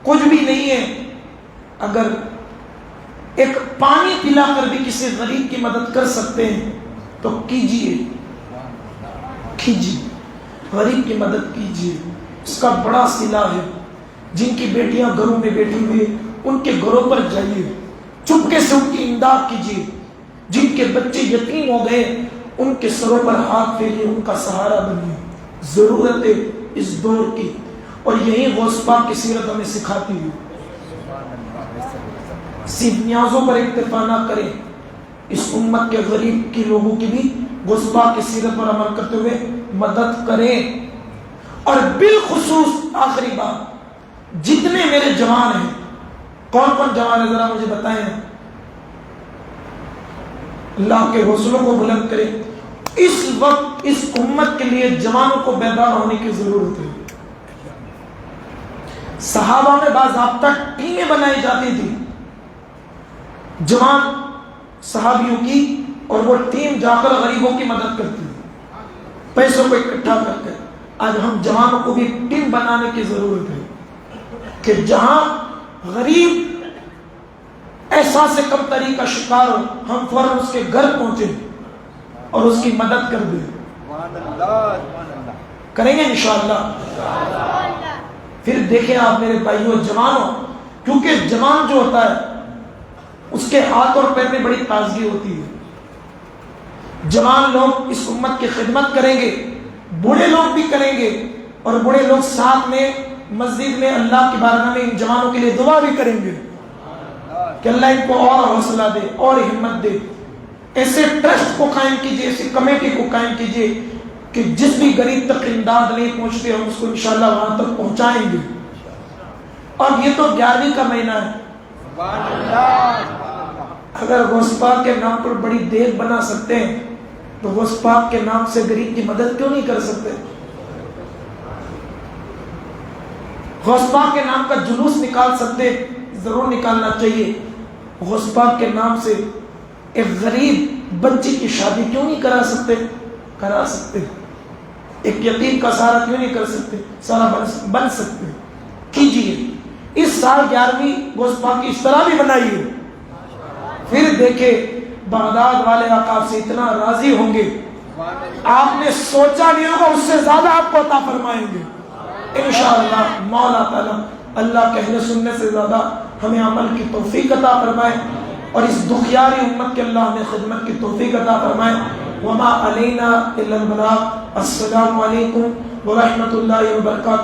کچھ بھی نہیں ہے اگر ایک پانی پلا کر بھی کسی غریب کی مدد کر سکتے ہیں تو کیجئے، غریب کی مدد کیجئے۔ اس کا بڑا صلہ ہے۔ جن کی بیٹیاں گھروں میں بیٹھی ہوئی ان کے گھروں پر جائیے، چپکے سے ان کی امداد کیجیے۔ جن کے بچے یتیم ہو گئے ان کے سروں پر ہاتھ پھیریے، ان کا سہارا بنیے۔ ضرورت ہے اس دور کی، اور یہی غوث پاک کی سیرت ہمیں سکھاتی ہے۔ صرف نیازوں پر اکتفا نہ کریں، اس امت کے غریب کی لوگوں کی بھی غوث پاک کی سیرت پر عمل کرتے ہوئے مدد کریں۔ اور بالخصوص آخری بات، جتنے میرے جوان ہیں، کون کون جوان ہے ذرا مجھے بتائیں، اللہ کے حوصلوں کو بلند کریں۔ اس وقت اس امت کے لیے جوانوں کو بیدار ہونے کی ضرورت ہے۔ صحابہ میں باضابطہ ٹیمیں بنائی جاتی تھی جوان صحابیوں کی، اور وہ ٹیم جا کر غریبوں کی مدد کرتی تھی پیسوں کو اکٹھا کر کے۔ آج ہم جوانوں کو بھی ٹیم بنانے کی ضرورت ہے کہ جہاں غریب احساس کم تری کا شکار ہو، ہم فوراً اس کے گھر پہنچیں اور اس کی مدد کر دیں۔ کریں گے انشاءاللہ۔ پھر دیکھیں آپ میرے بھائیوں، جوانوں، کیونکہ جوان جو ہوتا ہے اس کے ہاتھ اور پیر میں بڑی تازگی ہوتی ہے۔ جوان لوگ اس امت کی خدمت کریں گے، بوڑھے لوگ بھی کریں گے، اور بوڑھے لوگ ساتھ میں مسجد میں اللہ کی بارگاہ میں ان جوانوں کے لیے دعا بھی کریں گے کہ اللہ ان کو اور حوصلہ دے اور ہمت دے۔ ایسے ٹرسٹ کو قائم کیجئے، ایسی کمیٹی کو قائم کیجئے کہ جس بھی غریب تک امداد نہیں پہنچتے ہم اس کو انشاءاللہ وہاں تک پہنچائیں گے۔ اور یہ تو 11ویں کا مہینہ ہے، اگر غوث پاک کے نام پر بڑی دیگ بنا سکتے ہیں تو غوث پاک کے نام سے غریب کی مدد کیوں نہیں کر سکتے؟ غوث پاک کے نام کا جلوس نکال سکتے، ضرور نکالنا چاہیے۔ غوث پاک کے نام سے ایک غریب بچی کی شادی کیوں نہیں کرا سکتے؟ کرا سکتے۔ ایک یتیم کا سہارا کیوں نہیں کر سکتے؟ سہارا بن سکتے۔ کیجئے۔ اس سال 11ویں غوث پاک کی اس طرح بھی بنائیے، پھر دیکھیں بغداد والے آقا سے اتنا راضی ہوں گے، آپ نے سوچا نہیں ہوگا اس سے زیادہ آپ کو عطا فرمائیں گے انشاءاللہ۔ مولا تعالیٰ اللہ کہنے سننے سے زیادہ ہمیں عمل کی توفیق عطا فرمائے، اور اس دکھیاری امت کے اللہ ہمیں خدمت کی توفیق عطا فرمائے۔ وما علینا الا البلاغ۔ السلام علیکم ورحمۃ اللہ وبرکاتہ.